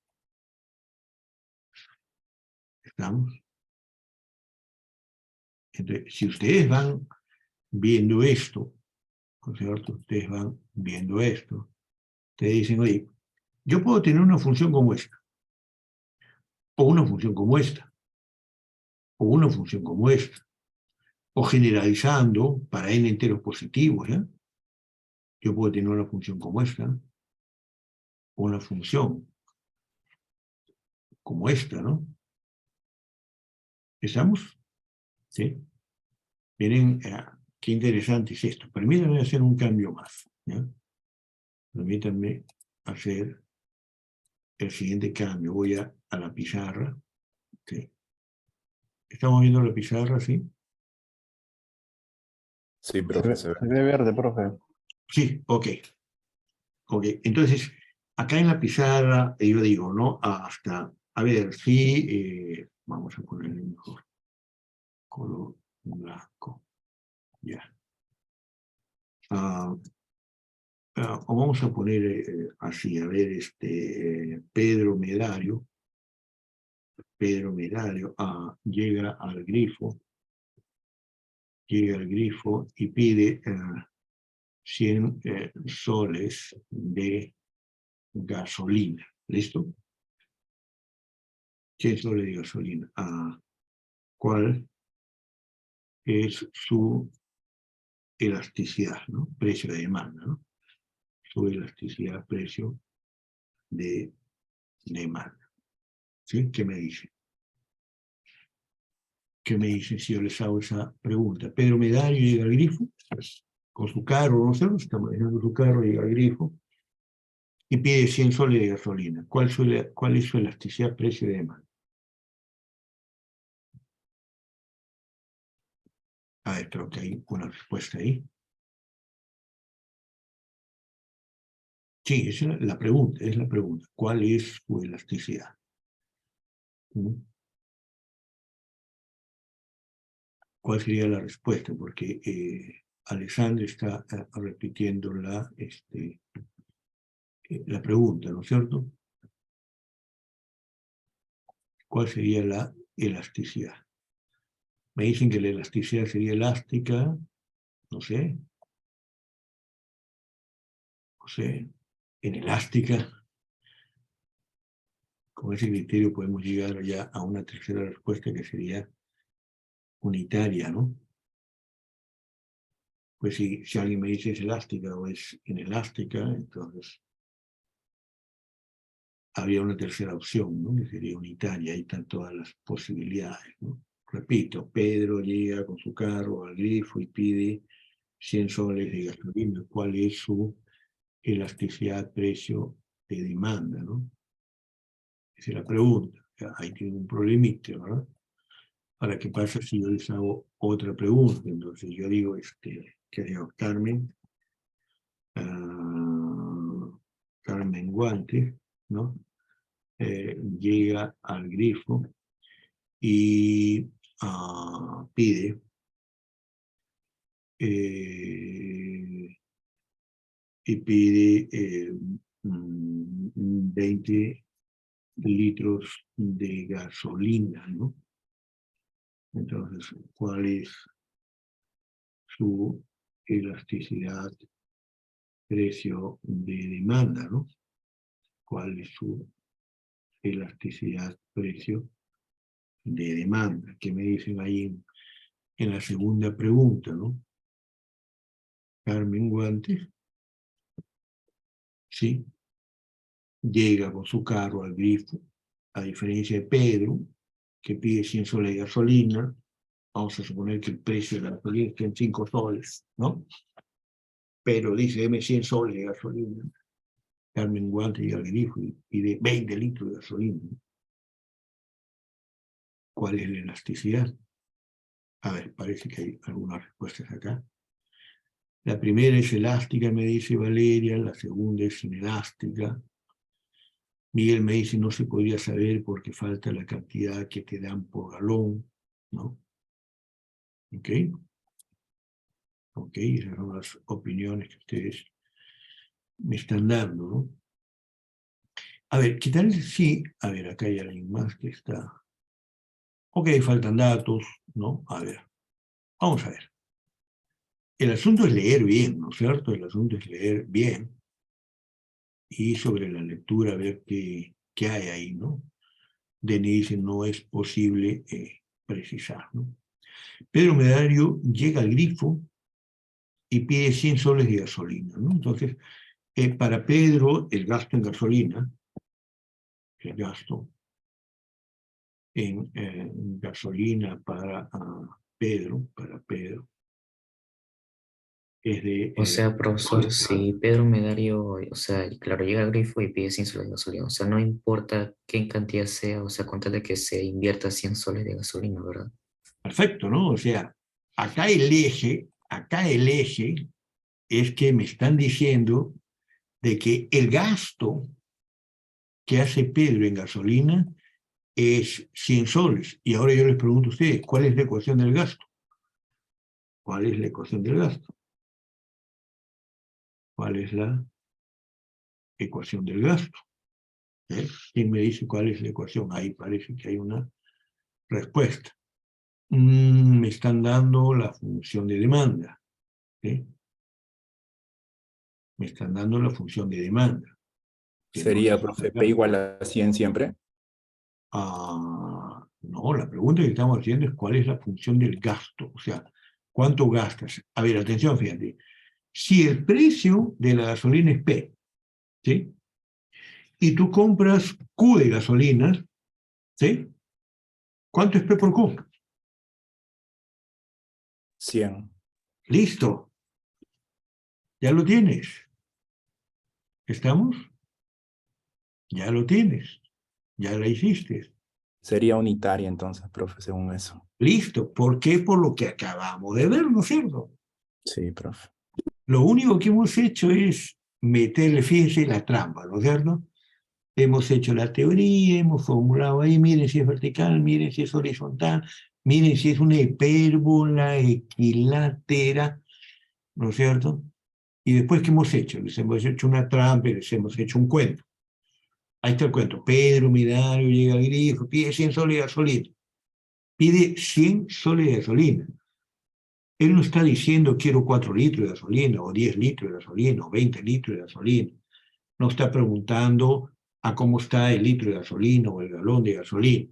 ¿estamos? Entonces, si ustedes van viendo esto, ¿no es cierto? Ustedes van viendo esto, ustedes dicen, oye, yo puedo tener una función como esta, o una función como esta. o una función como esta, o generalizando para n enteros positivos, ¿ya? Yo puedo tener una función como esta, o una función como esta, ¿no? ¿Estamos? ¿Sí? Miren, qué interesante es esto. Permítanme hacer un cambio más, ¿ya? Permítanme hacer el siguiente cambio. Voy a la pizarra. ¿Sí? ¿Estamos viendo la pizarra, sí? Sí, profe, se ve. Se ve verde, profe. Sí, ok. Ok, entonces, acá en la pizarra, yo digo, ¿no? Hasta, a ver, sí, vamos a ponerle mejor color blanco. Ya. O vamos a poner así, a ver, Pedro Medario llega al grifo y pide 100 soles de gasolina. ¿Listo? 100 soles de gasolina. ¿Cuál es su elasticidad, ¿no? Precio de demanda, ¿no? Su elasticidad, precio de demanda. ¿Sí? ¿Qué me dice? ¿Qué me dice si yo les hago esa pregunta? Pedro Medario llega al grifo, pues, con su carro, no sé, está manejando su carro, llega al grifo y pide 100 soles de gasolina. ¿Cuál es su elasticidad, precio de demanda? A ver, creo que hay una respuesta ahí. Sí, esa es la pregunta, es la pregunta. ¿Cuál es su elasticidad? ¿Cuál sería la respuesta? Porque Alexandre está repitiendo la pregunta, ¿no es cierto? ¿Cuál sería la elasticidad? Me dicen que la elasticidad sería elástica, no sé, inelástica. Con ese criterio podemos llegar ya a una tercera respuesta que sería unitaria, ¿no? Pues si alguien me dice es elástica o es inelástica, entonces habría una tercera opción, ¿no? Que sería unitaria, ahí están todas las posibilidades, ¿no? Repito, Pedro llega con su carro al grifo y pide 100 soles de gasolina. ¿Cuál es su elasticidad, precio de demanda, ¿no? Esa es la pregunta. Ahí tiene un problemita, ¿verdad? Ahora, ¿qué pasa si yo les hago otra pregunta? Entonces yo digo, Carmen, Carmen Guante, ¿no? Llega al grifo y pide 20 litros de gasolina, ¿no? Entonces, ¿cuál es su elasticidad, precio de demanda, ¿no? ¿Cuál es su elasticidad, precio de demanda? ¿Qué me dicen ahí en la segunda pregunta, ¿no? Carmen Guantes, sí, llega con su carro al grifo, a diferencia de Pedro, que pide 100 soles de gasolina. Vamos a suponer que el precio de la gasolina está en 5 soles, ¿no? Pero dice, deme 100 soles de gasolina. Carmen Guante llega al grifo y pide 20 litros de gasolina. ¿Cuál es la elasticidad? A ver, parece que hay algunas respuestas acá. La primera es elástica, me dice Valeria, la segunda es inelástica. Miguel me dice, no se podría saber porque falta la cantidad que te dan por galón, ¿no? ¿Ok? Ok, esas son las opiniones que ustedes me están dando, ¿no? A ver, ¿qué tal si... A ver, acá hay alguien más que está... Ok, faltan datos, ¿no? A ver, vamos a ver. El asunto es leer bien, ¿no es cierto? El asunto es leer bien y sobre la lectura ver qué hay ahí, ¿no? Denis dice, no es posible precisar, ¿no? Pedro Medario llega al grifo y pide 100 soles de gasolina, ¿no? Entonces, para Pedro, el gasto en gasolina, el gasto en gasolina para Pedro, es de... O sea, profesor, soles, ¿verdad? si Pedro Medario, o sea, claro, llega al grifo y pide 100 soles de gasolina, o sea, no importa qué cantidad sea, o sea, con tal de que se invierta 100 soles de gasolina, ¿verdad? Perfecto, ¿no? O sea, acá el eje es que me están diciendo de que el gasto que hace Pedro en gasolina es 100 soles. Y ahora yo les pregunto a ustedes, ¿cuál es la ecuación del gasto? ¿Cuál es la ecuación del gasto? ¿Cuál es la ecuación del gasto? ¿Quién me dice cuál es la ecuación? Ahí parece que hay una respuesta. Me están dando la función de demanda. ¿Sí? Me están dando la función de demanda. Que no Sería, es profe, P gasto. igual a 100 siempre. No, la pregunta que estamos haciendo es cuál es la función del gasto. O sea, ¿cuánto gastas? A ver, atención, fíjate. Si el precio de la gasolina es P, ¿sí? Y tú compras Q de gasolina, ¿sí? ¿Cuánto es P por Q? 100. Listo. Ya lo tienes. ¿Estamos? Ya lo tienes. Ya la hiciste. Sería unitaria entonces, profe, según eso. Listo. ¿Por qué? Por lo que acabamos de ver, ¿no es cierto? Sí, profe. Lo único que hemos hecho es meterle, fíjense, la trampa, ¿no es cierto? Hemos hecho la teoría, hemos formulado ahí, miren si es vertical, miren si es horizontal, miren si es una hipérbola equilátera, ¿no es cierto? Y después, ¿qué hemos hecho? Les hemos hecho una trampa y les hemos hecho un cuento. Ahí está el cuento. Pedro Medario llega al grifo, pide 100 soles de gasolina. Pide 100 soles de gasolina. Él no está diciendo quiero 4 litros de gasolina, o 10 litros de gasolina, o 20 litros de gasolina. No está preguntando a cómo está el litro de gasolina o el galón de gasolina.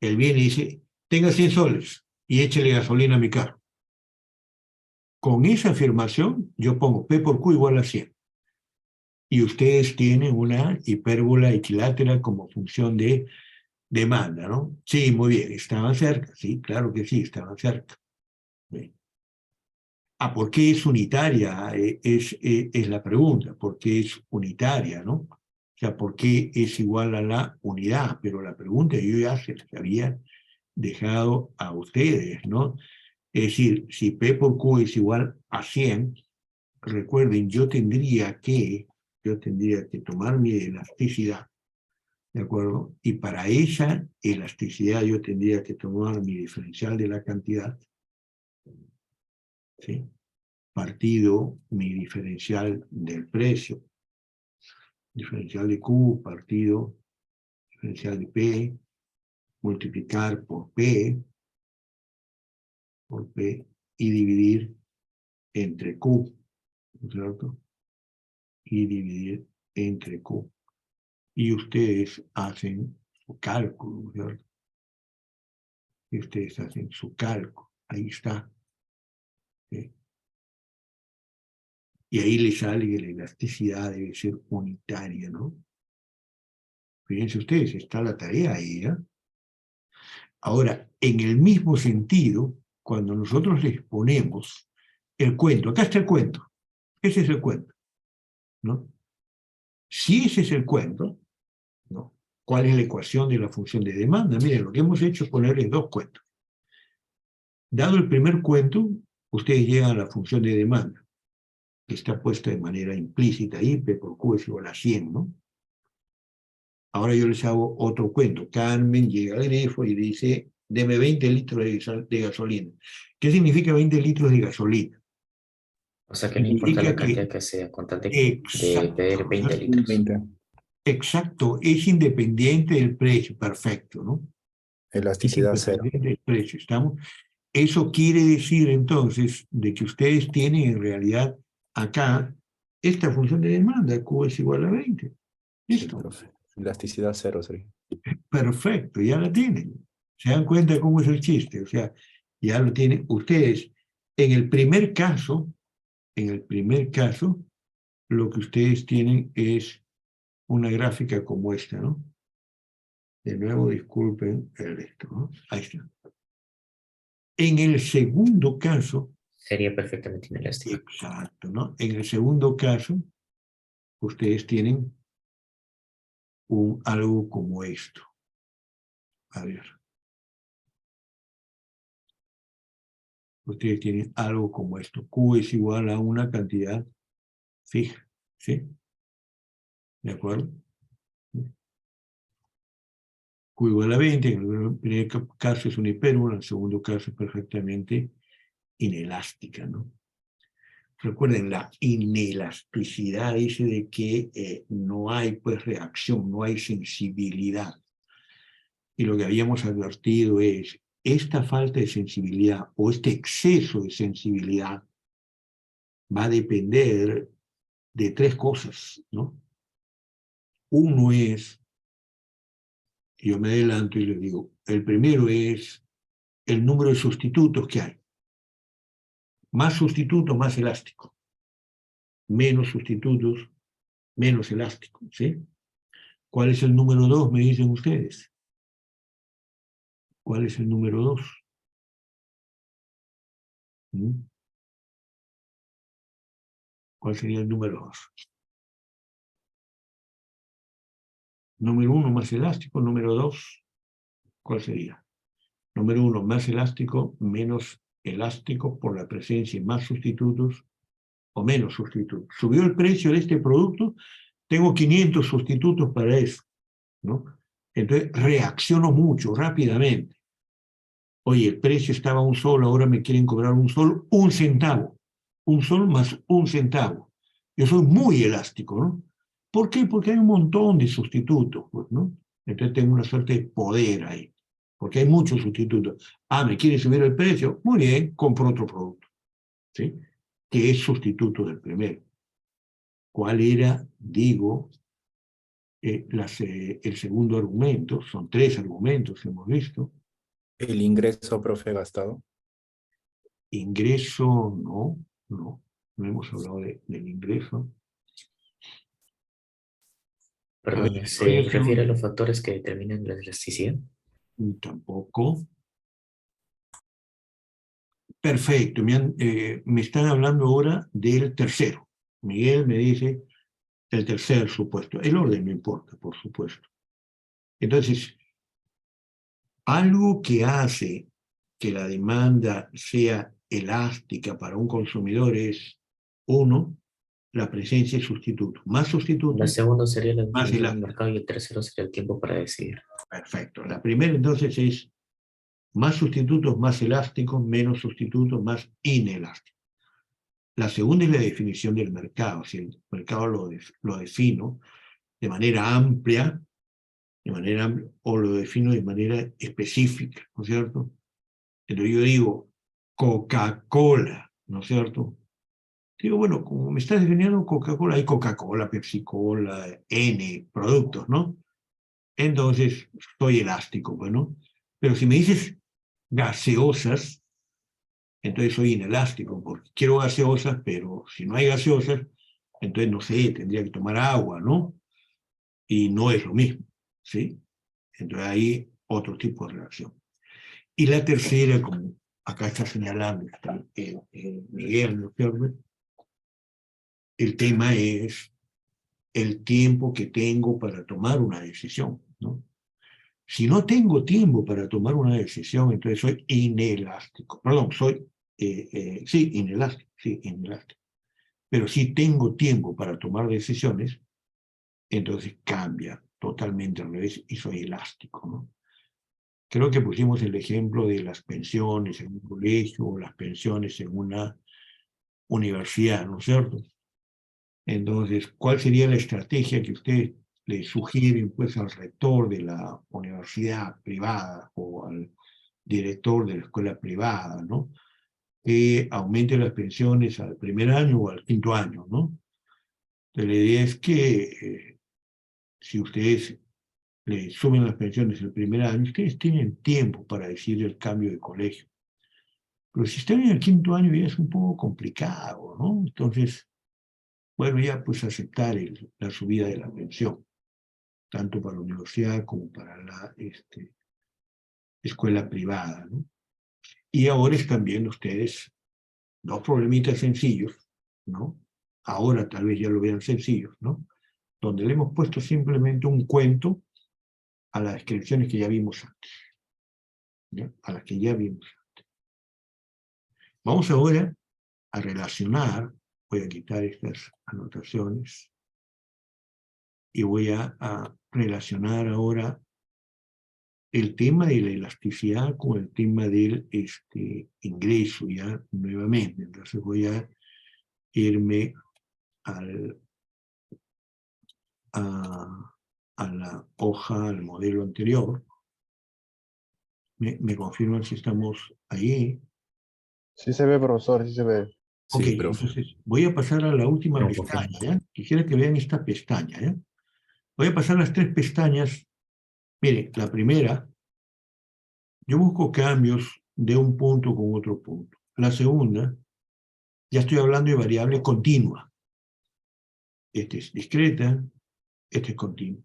Él viene y dice, tenga 100 soles y échele gasolina a mi carro. Con esa afirmación, yo pongo P por Q igual a 100. Y ustedes tienen una hipérbola equilátera como función de demanda, ¿no? Sí, muy bien, estaban cerca. Sí, claro que sí, estaban cerca. Bien. ¿Por qué es unitaria? Es la pregunta. ¿Por qué es unitaria, no? O sea, ¿por qué es igual a la unidad? Pero la pregunta yo ya se la había dejado a ustedes, ¿no? Es decir, si P por Q es igual a 100, recuerden, yo tendría que tomar mi elasticidad, ¿de acuerdo? Y para esa elasticidad yo tendría que tomar mi diferencial de la cantidad, ¿sí? Partido mi diferencial del precio, diferencial de Q, partido diferencial de P, multiplicar por P, y dividir entre Q, ¿no es cierto? Y dividir entre Q. Y ustedes hacen su cálculo, ¿no es cierto? Y ustedes hacen su cálculo. Ahí está. ¿Sí? Y ahí les sale que la elasticidad debe ser unitaria, ¿no? Fíjense ustedes, está la tarea ahí, ¿eh? Ahora, en el mismo sentido, cuando nosotros les ponemos el cuento, acá está el cuento, ese es el cuento, ¿no? Si ese es el cuento, ¿no? ¿Cuál es la ecuación de la función de demanda? Miren, lo que hemos hecho es ponerles dos cuentos. Dado el primer cuento, ustedes llegan a la función de demanda, que está puesta de manera implícita ahí, P por Q es igual a 100, ¿no? Ahora yo les hago otro cuento. Carmen llega al grifo y dice, deme 20 litros de gasolina. ¿Qué significa 20 litros de gasolina? O sea, que no importa Significa la que, cantidad que sea, con tal de exacto, pedir ¿no es 20 cierto? litros. 20. Exacto, es independiente del precio, perfecto, ¿no? Es Elasticidad 0. independiente del precio, ¿estamos? Eso quiere decir entonces de que ustedes tienen en realidad acá esta función de demanda, Q es igual a 20. Sí, Listo, profe. Elasticidad 0 sería. perfecto, ya la tienen. ¿Se dan cuenta cómo es el chiste? O sea, ya lo tienen ustedes. En el primer caso, lo que ustedes tienen es una gráfica como esta, ¿no? De nuevo, disculpen el esto, ¿no? Ahí está. En el segundo caso, Sería perfectamente inelástico. exacto, ¿no? En el segundo caso, ustedes tienen algo como esto. A ver. Ustedes tienen algo como esto. Q es igual a una cantidad fija, ¿sí? ¿De acuerdo? Q igual a 20, en el primer caso es una hipérbola, en el segundo caso es perfectamente inelástica, ¿no? Recuerden, la inelasticidad dice de que no hay pues reacción, no hay sensibilidad. Y lo que habíamos advertido es, esta falta de sensibilidad o este exceso de sensibilidad va a depender de tres cosas, ¿no? Uno es, yo me adelanto y les digo, el primero es el número de sustitutos que hay. Más sustitutos, más elástico. Menos sustitutos, menos elástico, ¿sí? ¿Cuál es el número 2? Me dicen ustedes. ¿Cuál es el número 2? ¿Cuál sería el número 2? Número 1 más elástico, número 2, ¿cuál sería? Número 1 más elástico, menos elástico por la presencia de más sustitutos o menos sustitutos. Subió el precio de este producto, tengo 500 sustitutos para eso, ¿no? Entonces reacciono mucho, rápidamente. Oye, el precio estaba un sol, ahora me quieren cobrar un sol, un centavo. Un sol más un centavo. Yo soy muy elástico, ¿no? ¿Por qué? Porque hay un montón de sustitutos, pues, ¿no? Entonces tengo una suerte de poder ahí, porque hay muchos sustitutos. Ah, ¿me quiere subir el precio? Muy bien, compro otro producto, ¿sí? Que es sustituto del primero. ¿Cuál era, digo, el segundo argumento? Son tres argumentos, hemos visto. El ingreso, profe, gastado. Ingreso, no hemos hablado del ingreso. Perdón, ¿se Oye, refiere a los factores que determinan la elasticidad? tampoco. Perfecto, me están hablando ahora del tercero. Miguel me dice el tercer supuesto. El orden no importa, por supuesto. Entonces, algo que hace que la demanda sea elástica para un consumidor es, uno, la presencia de sustitutos. Más La sustitutos, segunda sería la más definición del elástica. mercado y el tercero sería el tiempo para decidir. Perfecto. La primera entonces es más sustitutos, más elásticos, menos sustitutos, más inelásticos. La segunda es la definición del mercado. Si el mercado lo defino de manera amplia, o lo defino de manera específica, ¿no es cierto? Entonces yo digo Coca-Cola, ¿no es cierto? Digo, bueno, como me estás definiendo Coca-Cola, hay Coca-Cola, Pepsi-Cola, N productos, ¿no? Entonces, estoy elástico, bueno. Pero si me dices gaseosas, entonces soy inelástico, porque quiero gaseosas, pero si no hay gaseosas, entonces no sé, tendría que tomar agua, ¿no? Y no es lo mismo, ¿sí? Entonces hay otro tipo de reacción. Y la tercera, como acá está señalando Miguel, ¿no es cierto? El tema es el tiempo que tengo para tomar una decisión, ¿no? Si no tengo tiempo para tomar una decisión, entonces soy inelástico. Perdón, sí, inelástico. Pero si tengo tiempo para tomar decisiones, entonces cambia totalmente al revés y soy elástico, ¿no? Creo que pusimos el ejemplo de las pensiones en un colegio o las pensiones en una universidad, ¿no es cierto? Entonces, ¿cuál sería la estrategia que ustedes le sugieren pues, al rector de la universidad privada o al director de la escuela privada, ¿no? Que aumente las pensiones al primer año o al quinto año, ¿no? Entonces, la idea es que si ustedes le suben las pensiones el primer año, ustedes tienen tiempo para decidir el cambio de colegio. Pero si están en el quinto año ya es un poco complicado, ¿no? Entonces, bueno, ya pues aceptar la subida de la pensión, tanto para la universidad como para la escuela privada, ¿no? Y ahora están viendo ustedes dos problemitas sencillos, ¿no? Ahora tal vez ya lo vean sencillos, ¿no? Donde le hemos puesto simplemente un cuento a las descripciones que ya vimos antes, ¿ya? A las que ya vimos antes. Vamos ahora a relacionar, voy a quitar estas anotaciones, y voy a relacionar ahora el tema de la elasticidad con el tema del ingreso ya nuevamente. Entonces voy a irme a la hoja, al modelo anterior. ¿Me confirman si estamos ahí? Sí se ve, profesor, sí se ve. Ok, Sí, profe. entonces voy a pasar a la última No, pestaña, profe. ¿ya? Quisiera que vean esta pestaña, ¿ya? Voy a pasar las tres pestañas. Mire, la primera, yo busco cambios de un punto con otro punto. La segunda, ya estoy hablando de variable continua. Esta es discreta, esta es continua.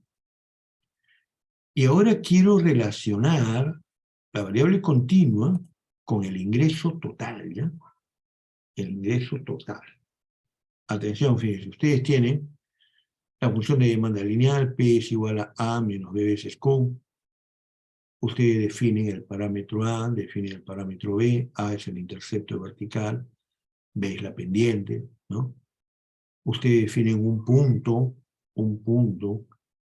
Y ahora quiero relacionar la variable continua con el ingreso total, ¿ya? El ingreso total. Atención, fíjense, ustedes tienen la función de demanda lineal, P es igual a A menos B veces Q. Ustedes definen el parámetro A, definen el parámetro B, A es el intercepto vertical, B es la pendiente, ¿no? Ustedes definen un punto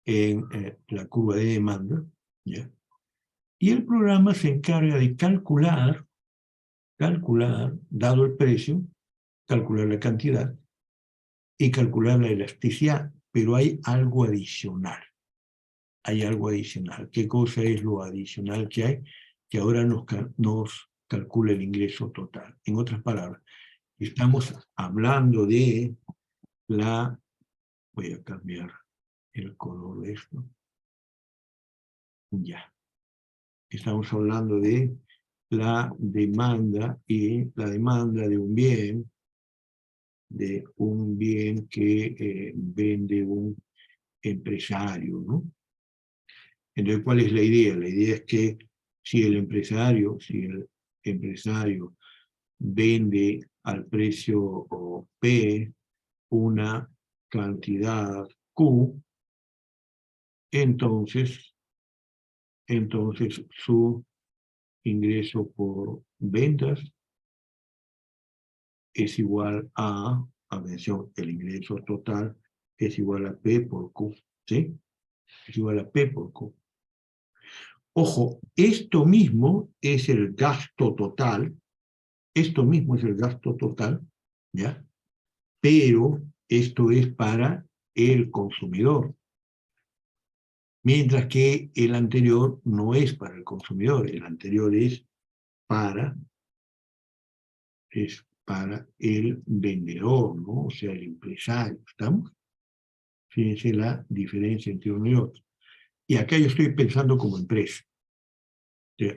en la curva de demanda, ¿ya? Y el programa se encarga de calcular, dado el precio, calcular la cantidad y calcular la elasticidad, pero hay algo adicional. Hay algo adicional. ¿Qué cosa es lo adicional que hay? Que ahora nos calcula el ingreso total. En otras palabras, estamos hablando de voy a cambiar el color de esto. Ya. Estamos hablando de la demanda y la demanda de un bien que vende un empresario, ¿no? Entonces, ¿cuál es la idea? La idea es que si el empresario vende al precio P una cantidad Q, entonces su ingreso por ventas es igual atención, el ingreso total es igual a P por Q, ¿sí? Es igual a P por Q. Ojo, esto mismo es el gasto total, ¿ya? Pero esto es para el consumidor, mientras que el anterior no es para el consumidor, el anterior es para el vendedor, ¿no? O sea, el empresario, ¿estamos? Fíjense la diferencia entre uno y otro. Y acá yo estoy pensando como empresa.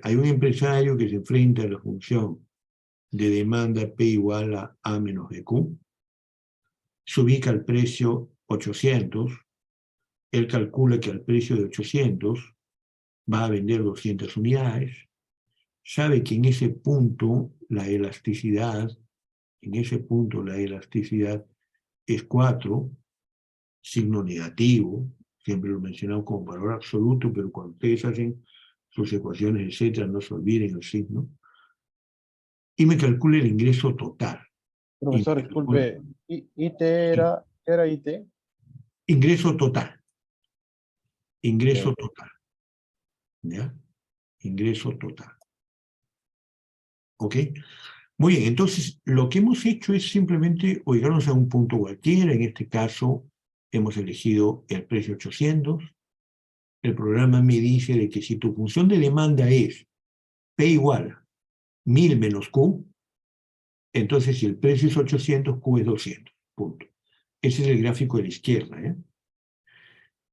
Hay un empresario que se enfrenta a la función de demanda P igual a A menos BQ, se ubica al precio 800, él calcula que al precio de 800 va a vender 200 unidades, sabe que en ese punto la elasticidad es 4, signo negativo, siempre lo mencionamos como valor absoluto, pero cuando ustedes hacen sus ecuaciones, etcétera, no se olviden el signo, y me calcula el ingreso total. Profesor, disculpe, ¿IT era IT? Ingreso total. Ingreso Ok. total. ¿Ya? Ingreso total. ¿Ok? Muy bien, entonces lo que hemos hecho es simplemente ubicarnos a un punto cualquiera. En este caso hemos elegido el precio 800. El programa me dice de que si tu función de demanda es P igual 1000 menos Q, entonces si el precio es 800, Q es 200. Punto. Ese es el gráfico de la izquierda. ¿eh?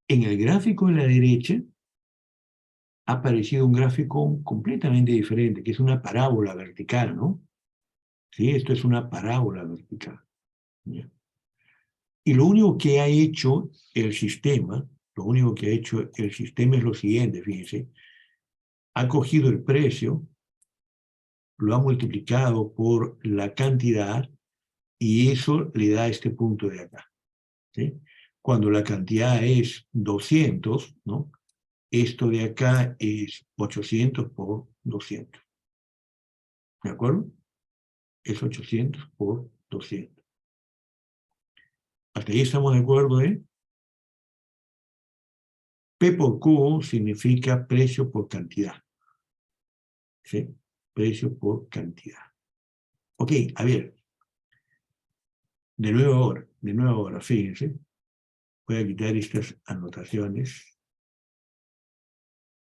En el gráfico de la derecha ha aparecido un gráfico completamente diferente, que es una parábola vertical, ¿no? Sí, esto es una parábola vertical. ¿Ya? Y lo único que ha hecho el sistema, es lo siguiente, fíjense, ha cogido el precio, lo ha multiplicado por la cantidad, y eso le da este punto de acá. ¿Sí? Cuando la cantidad es 200, ¿no? Esto de acá es 800 por 200. ¿De acuerdo? Es 800 por 200. Hasta ahí estamos de acuerdo, ¿eh? P por Q significa precio por cantidad. ¿Sí? Precio por cantidad. Ok, a ver. De nuevo ahora, fíjense. Voy a quitar estas anotaciones.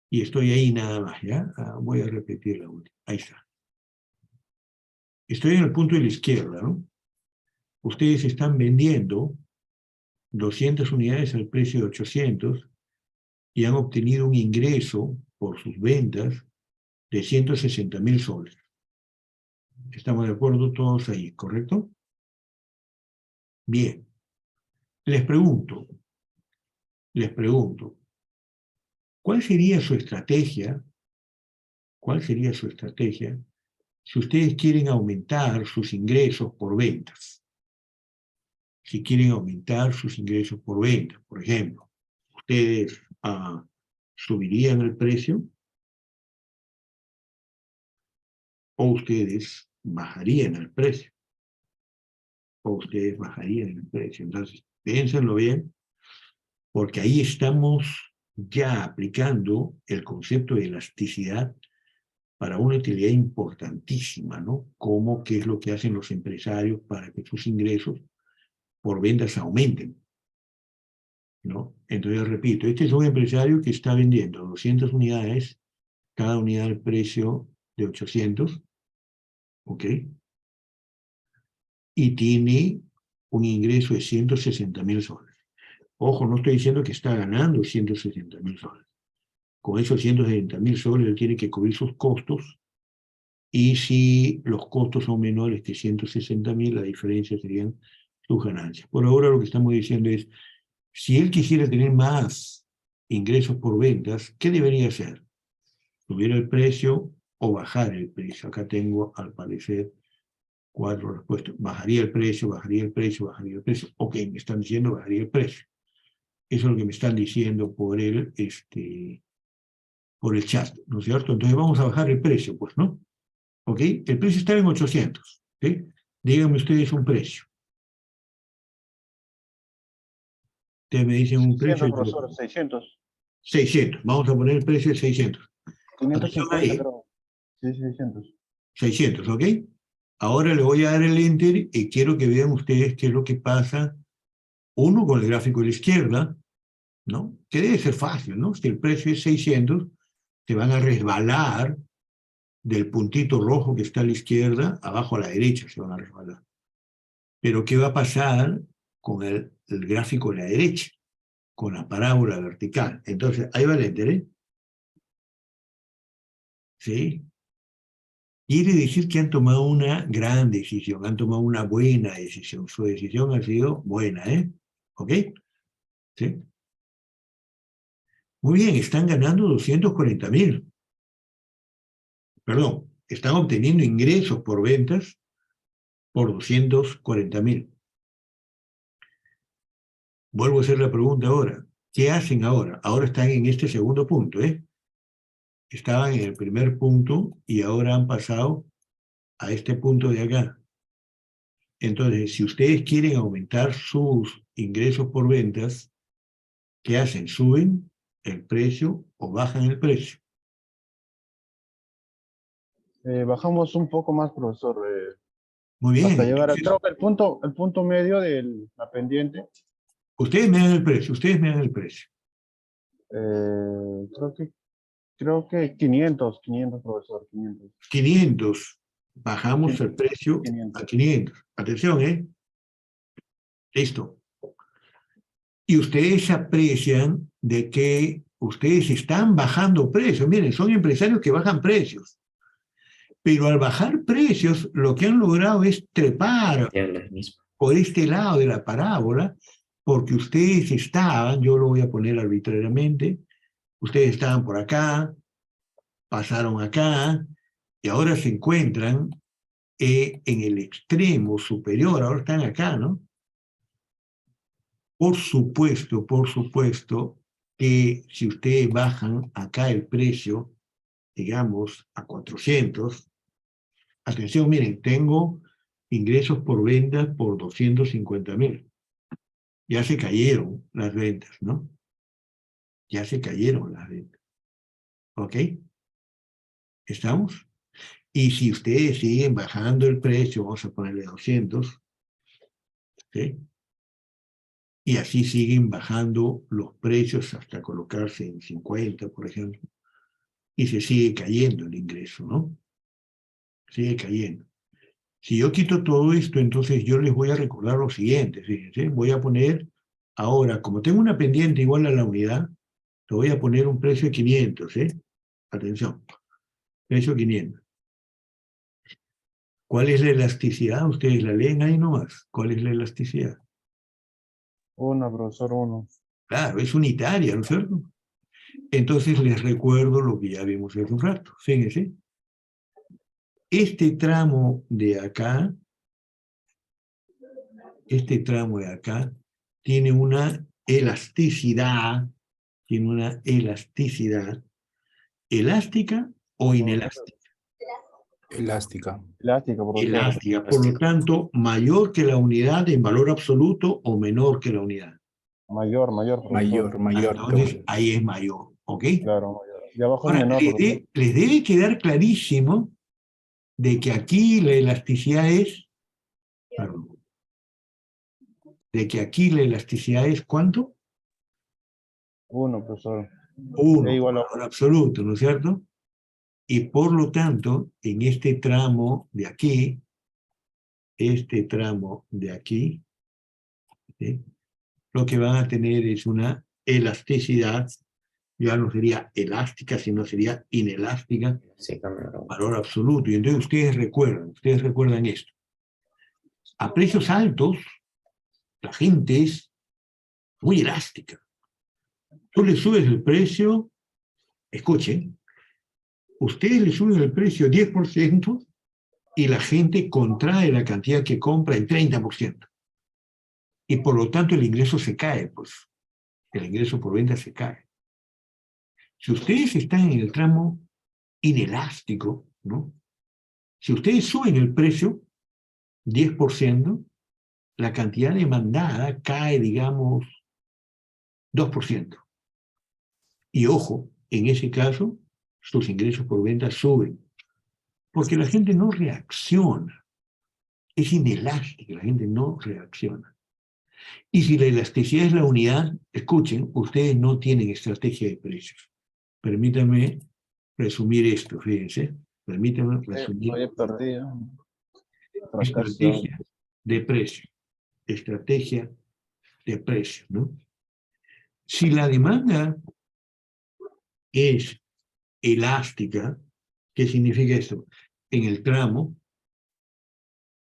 Y estoy ahí nada más, ¿ya? Voy a repetir la última. Ahí está. Estoy en el punto de la izquierda, ¿no? Ustedes están vendiendo 200 unidades al precio de 800 y han obtenido un ingreso por sus ventas de 160.000 soles. ¿Estamos de acuerdo todos ahí, correcto? Bien. Les pregunto, ¿cuál sería su estrategia? ¿Cuál sería su estrategia si ustedes quieren aumentar sus ingresos por ventas? Si quieren aumentar sus ingresos por ventas, por ejemplo, ustedes subirían el precio o ustedes bajarían el precio. Entonces, piénsenlo bien, porque ahí estamos ya aplicando el concepto de elasticidad para una utilidad importantísima, ¿no? Como qué es lo que hacen los empresarios para que sus ingresos por ventas aumenten, ¿no? Entonces, repito, este es un empresario que está vendiendo 200 unidades, cada unidad al precio de 800, ¿ok? Y tiene un ingreso de 160.000 soles. Ojo, no estoy diciendo que está ganando 160.000 soles. Con esos 160.000 soles él tiene que cubrir sus costos, y si los costos son menores que 160.000, la diferencia serían sus ganancias. Por ahora lo que estamos diciendo es, si él quisiera tener más ingresos por ventas, ¿qué debería hacer? ¿Subir el precio o bajar el precio? Acá tengo, al parecer, 4 respuestas. Bajaría el precio, bajaría el precio, bajaría el precio. Ok, me están diciendo bajaría el precio. Eso es lo que me están diciendo por el chat, ¿no es cierto? Entonces vamos a bajar el precio, pues, ¿no? ¿Ok? El precio está en 800, ¿ok? Díganme ustedes un precio. Ustedes me dicen un precio. 600, profesor, 600. 600. Vamos a poner el precio de 600. Atención 550, ahí. creo. Sí, 600. 600, ¿ok? Ahora le voy a dar el enter y quiero que vean ustedes qué es lo que pasa. Uno, con el gráfico de la izquierda, ¿no? Que debe ser fácil, ¿no? Si el precio es 600, te van a resbalar del puntito rojo que está a la izquierda, abajo a la derecha se van a resbalar. Pero ¿qué va a pasar con el gráfico de la derecha? Con la parábola vertical. Entonces, ahí va el enter, ¿eh? ¿Sí? Quiere decir que han tomado una gran decisión, han tomado una buena decisión. Su decisión ha sido buena, ¿eh? ¿Ok? ¿Sí? Muy bien, están ganando 240.000. Perdón, están obteniendo ingresos por ventas por 240.000. Vuelvo a hacer la pregunta ahora. ¿Qué hacen ahora? Ahora están en este segundo punto, ¿eh? Estaban en el primer punto y ahora han pasado a este punto de acá. Entonces, si ustedes quieren aumentar sus ingresos por ventas, ¿qué hacen? ¿Suben el precio o bajan el precio? Bajamos un poco más, profesor, Muy bien, hasta llegar a, entonces, creo que el punto medio de la pendiente. ustedes me dan el precio, Creo que 500, profesor, 500. 500, bajamos el precio 500. a 500. Atención, ¿eh? Listo. Y ustedes aprecian de que ustedes están bajando precios. Miren, son empresarios que bajan precios. Pero al bajar precios, lo que han logrado es trepar Ya las mismas. por este lado de la parábola, porque ustedes estaban, yo lo voy a poner arbitrariamente, ustedes estaban por acá, pasaron acá, y ahora se encuentran en el extremo superior, ahora están acá, ¿no? Por supuesto que si ustedes bajan acá el precio, digamos, a 400, atención, miren, tengo ingresos por ventas por 250.000. Ya se cayeron las ventas, ¿no? Ya se cayeron las ventas. ¿Ok? ¿Estamos? Y si ustedes siguen bajando el precio, vamos a ponerle 200, ¿ok? Y así siguen bajando los precios hasta colocarse en 50, por ejemplo, y se sigue cayendo el ingreso, ¿no? Sigue cayendo. Si yo quito todo esto, entonces yo les voy a recordar lo siguiente, fíjense, voy a poner ahora, como tengo una pendiente igual a la unidad, le voy a poner un precio de 500, ¿eh? Atención, precio 500. ¿Cuál es la elasticidad? Ustedes la leen ahí nomás. ¿Cuál es la elasticidad? 1, profesor, 1. Claro, es unitaria, ¿no es cierto? Entonces les recuerdo lo que ya vimos hace un rato. Fíjense. Este tramo de acá, tiene una elasticidad, elástica o inelástica. Elástica. Elástica, profesor. Elástica, por lo tanto, mayor que la unidad en valor absoluto o menor que la unidad. Mayor, profesor. Mayor que Entonces, uno. ahí es mayor, ¿ok? Claro, mayor. Y abajo es Ahora, menor, profesor. les debe quedar clarísimo de que aquí la elasticidad es, perdón, de que aquí la elasticidad es ¿cuánto? 1, profesor. 1, E igual a valor absoluto, ¿no es cierto? Y por lo tanto, en este tramo de aquí, ¿sí? Lo que van a tener es una elasticidad, ya no sería elástica, sino sería inelástica, Sí, claro. valor absoluto. Y entonces ustedes recuerdan esto. A precios altos, la gente es muy elástica. Tú le subes el precio, escuchen, ustedes le suben el precio 10% y la gente contrae la cantidad que compra en 30%. Y por lo tanto el ingreso se cae, pues. El ingreso por venta se cae. Si ustedes están en el tramo inelástico, ¿no? Si ustedes suben el precio 10%, la cantidad demandada cae, digamos, 2%. Y ojo, en ese caso, sus ingresos por venta suben. Porque la gente no reacciona. Es inelástica, la gente no reacciona. Y si la elasticidad es la unidad, escuchen, ustedes no tienen estrategia de precios. Permítanme resumir esto, fíjense. Permítanme resumir. Oye, perdí. Fracaso. Estrategia de precio. Estrategia de precio, ¿no? Si la demanda es elástica, ¿qué significa esto? En el tramo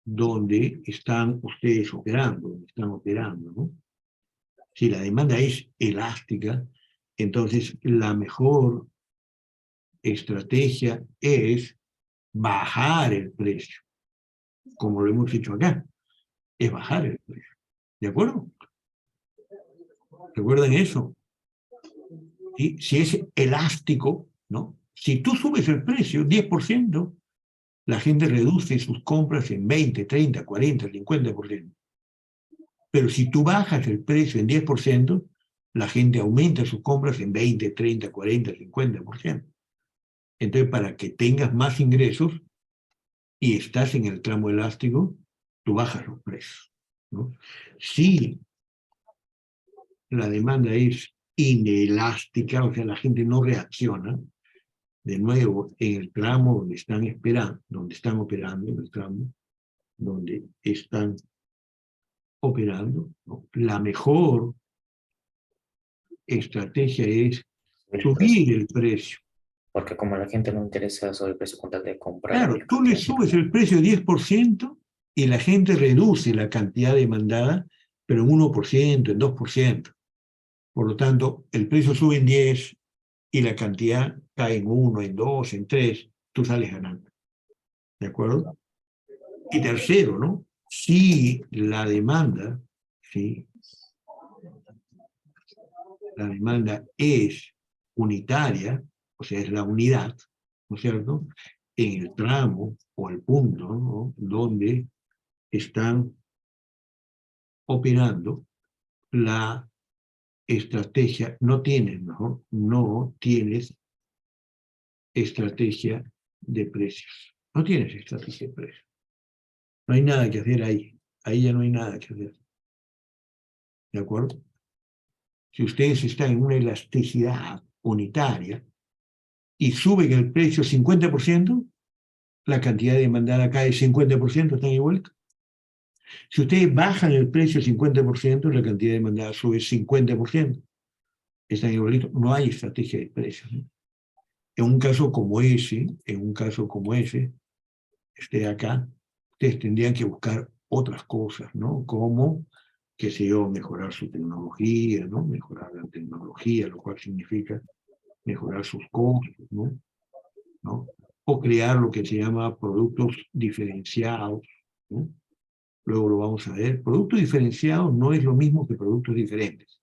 donde están ustedes operando, ¿no? Si la demanda es elástica, entonces la mejor estrategia es bajar el precio, como lo hemos hecho acá, es bajar el precio. ¿De acuerdo? ¿Recuerdan eso? ¿Sí? Si es elástico, ¿no? Si tú subes el precio 10%, la gente reduce sus compras en 20, 30, 40, 50%. Pero si tú bajas el precio en 10%, la gente aumenta sus compras en 20, 30, 40, 50%. Entonces, para que tengas más ingresos y estás en el tramo elástico, tú bajas los precios, ¿no? Si la demanda es inelástica, o sea, la gente no reacciona, de nuevo, en el tramo donde están esperando, donde están operando, en el tramo donde están operando, ¿no? La mejor estrategia es subir el precio. Porque como a la gente no interesa sobre el precio con tal de comprar. Claro, tú le subes el precio 10% y la gente reduce la cantidad demandada, pero en 1%, en 2%. Por lo tanto, el precio sube en 10 y la cantidad cae en 1, en 2, en 3, tú sales ganando. ¿De acuerdo? Y tercero, ¿no? Si la demanda, ¿sí? La demanda es unitaria, o sea, es la unidad, ¿no es cierto?, en el tramo o el punto, ¿no?, donde están operando la estrategia, no tienes estrategia de precios. No tienes estrategia de precios. No hay nada que hacer ahí. Ahí ya no hay nada que hacer. ¿De acuerdo? Si ustedes están en una elasticidad unitaria y suben el precio 50%, la cantidad demandada cae 50%, están igual. Si ustedes bajan el precio 50%, la cantidad demandada sube 50%. Están igualitos. No hay estrategia de precios, ¿no? En un caso como ese, acá, ustedes tendrían que buscar otras cosas, ¿no? Como, qué sé yo, mejorar su tecnología, ¿no? Mejorar la tecnología, lo cual significa mejorar sus costos, ¿no? O crear lo que se llama productos diferenciados, ¿no? Luego lo vamos a ver. Productos diferenciados no es lo mismo que productos diferentes.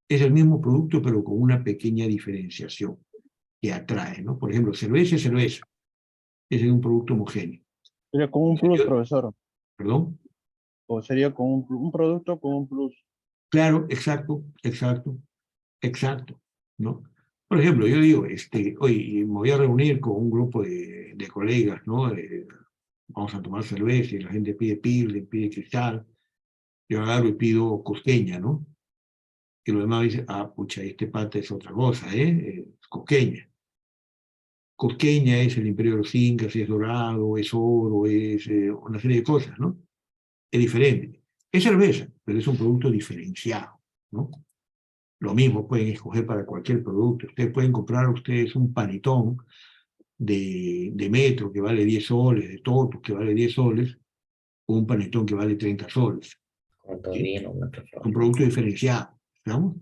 Es el mismo producto, pero con una pequeña diferenciación que atrae, ¿no? Por ejemplo, cerveza es cerveza. Ese es un producto homogéneo. Sería como un plus, profesor. ¿Perdón? O sería como un producto con un plus. Claro, exacto, ¿no? Por ejemplo, yo digo, hoy me voy a reunir con un grupo de colegas, ¿no? Vamos a tomar cerveza y la gente pide Pilsen, pide Cristal. Yo agarro y pido Cosqueña, ¿no? Y los demás dicen, pucha, este pata es otra cosa, Cosqueña. Cosqueña es el imperio de los incas, es dorado, es oro, es una serie de cosas, ¿no? Es diferente. Es cerveza, pero es un producto diferenciado, ¿no? Lo mismo pueden escoger para cualquier producto. Ustedes pueden comprar un panetón de Metro que vale 10 soles, de Totus que vale 10 soles, o un panetón que vale 30 soles. ¿Sí? Un producto diferenciado, ¿no?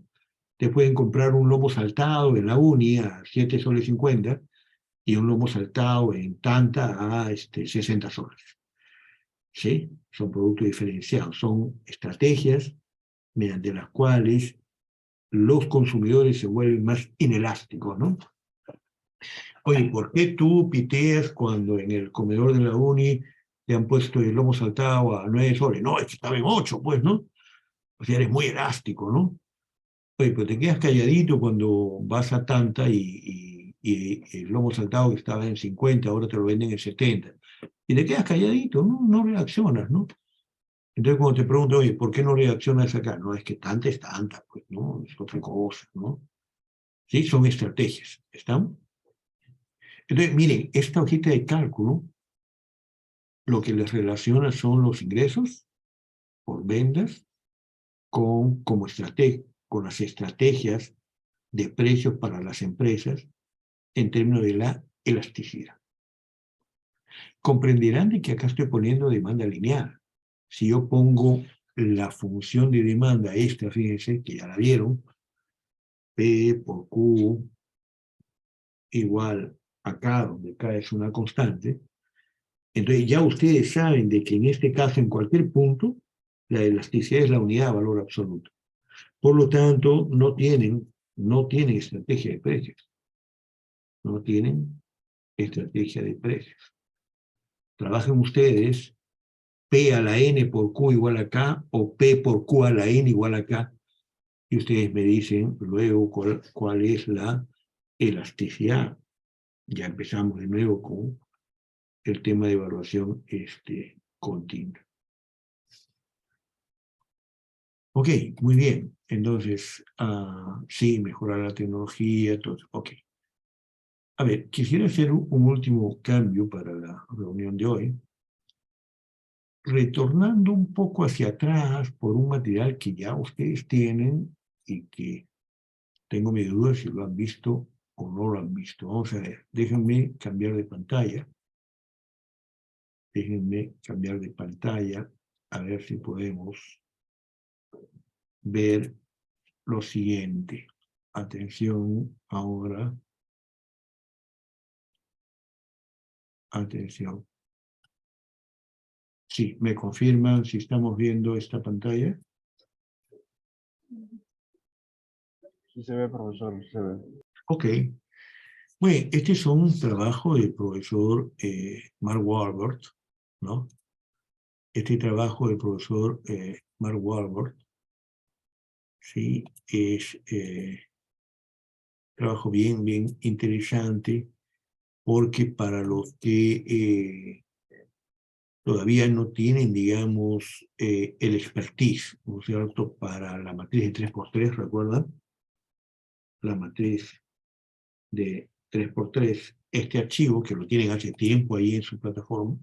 Ustedes pueden comprar un lomo saltado en la Uni a 7 soles 50 y un lomo saltado en Tanta a 60 soles. ¿Sí? Son productos diferenciados, son estrategias mediante las cuales los consumidores se vuelven más inelásticos, ¿no? Oye, ¿por qué tú piteas cuando en el comedor de la Uni te han puesto el lomo saltado a 9 soles? No, es que estaba en 8, pues, ¿no? O sea, eres muy elástico, ¿no? Oye, pero te quedas calladito cuando vas a Tanta y el lomo saltado que estaba en 50, ahora te lo venden en 70. Y te quedas calladito, ¿no? No reaccionas, ¿no? Entonces cuando te pregunto, oye, ¿por qué no reaccionas acá? No, es que Tanta es Tanta, pues, ¿no? Es otra cosa, ¿no? Sí, son estrategias, ¿están? Entonces, miren, esta hojita de cálculo, lo que les relaciona son los ingresos por ventas con las estrategias de precios para las empresas en términos de la elasticidad. Comprenderán de que acá estoy poniendo demanda lineal. Si yo pongo la función de demanda esta, fíjense, que ya la vieron, P por Q igual acá, donde K es una constante, entonces ya ustedes saben de que en este caso, en cualquier punto, la elasticidad es la unidad de valor absoluto. Por lo tanto, no tienen estrategia de precios. No tienen estrategia de precios. Trabajen ustedes P a la N por Q igual a K o P por Q a la N igual a K. Y ustedes me dicen luego cuál es la elasticidad. Ya empezamos de nuevo con el tema de evaluación continua. Ok, muy bien. Entonces, sí, mejorar la tecnología, todo. Ok. A ver, quisiera hacer un último cambio para la reunión de hoy, retornando un poco hacia atrás por un material que ya ustedes tienen y que tengo mis dudas si lo han visto o no lo han visto. Vamos a ver, déjenme cambiar de pantalla. Déjenme cambiar de pantalla a ver si podemos ver lo siguiente. Atención, ahora. Atención. Sí, me confirman si estamos viendo esta pantalla. Sí se ve, profesor, sí se ve. Ok. Bueno, este es un trabajo del profesor Mark Warburg, ¿no? Este trabajo del profesor Mark Warburg, sí, es trabajo bien interesante, porque para los que todavía no tienen, digamos, el expertise, ¿no es cierto?, para la matriz de 3×3, ¿recuerdan? La matriz de 3×3, este archivo, que lo tienen hace tiempo ahí en su plataforma,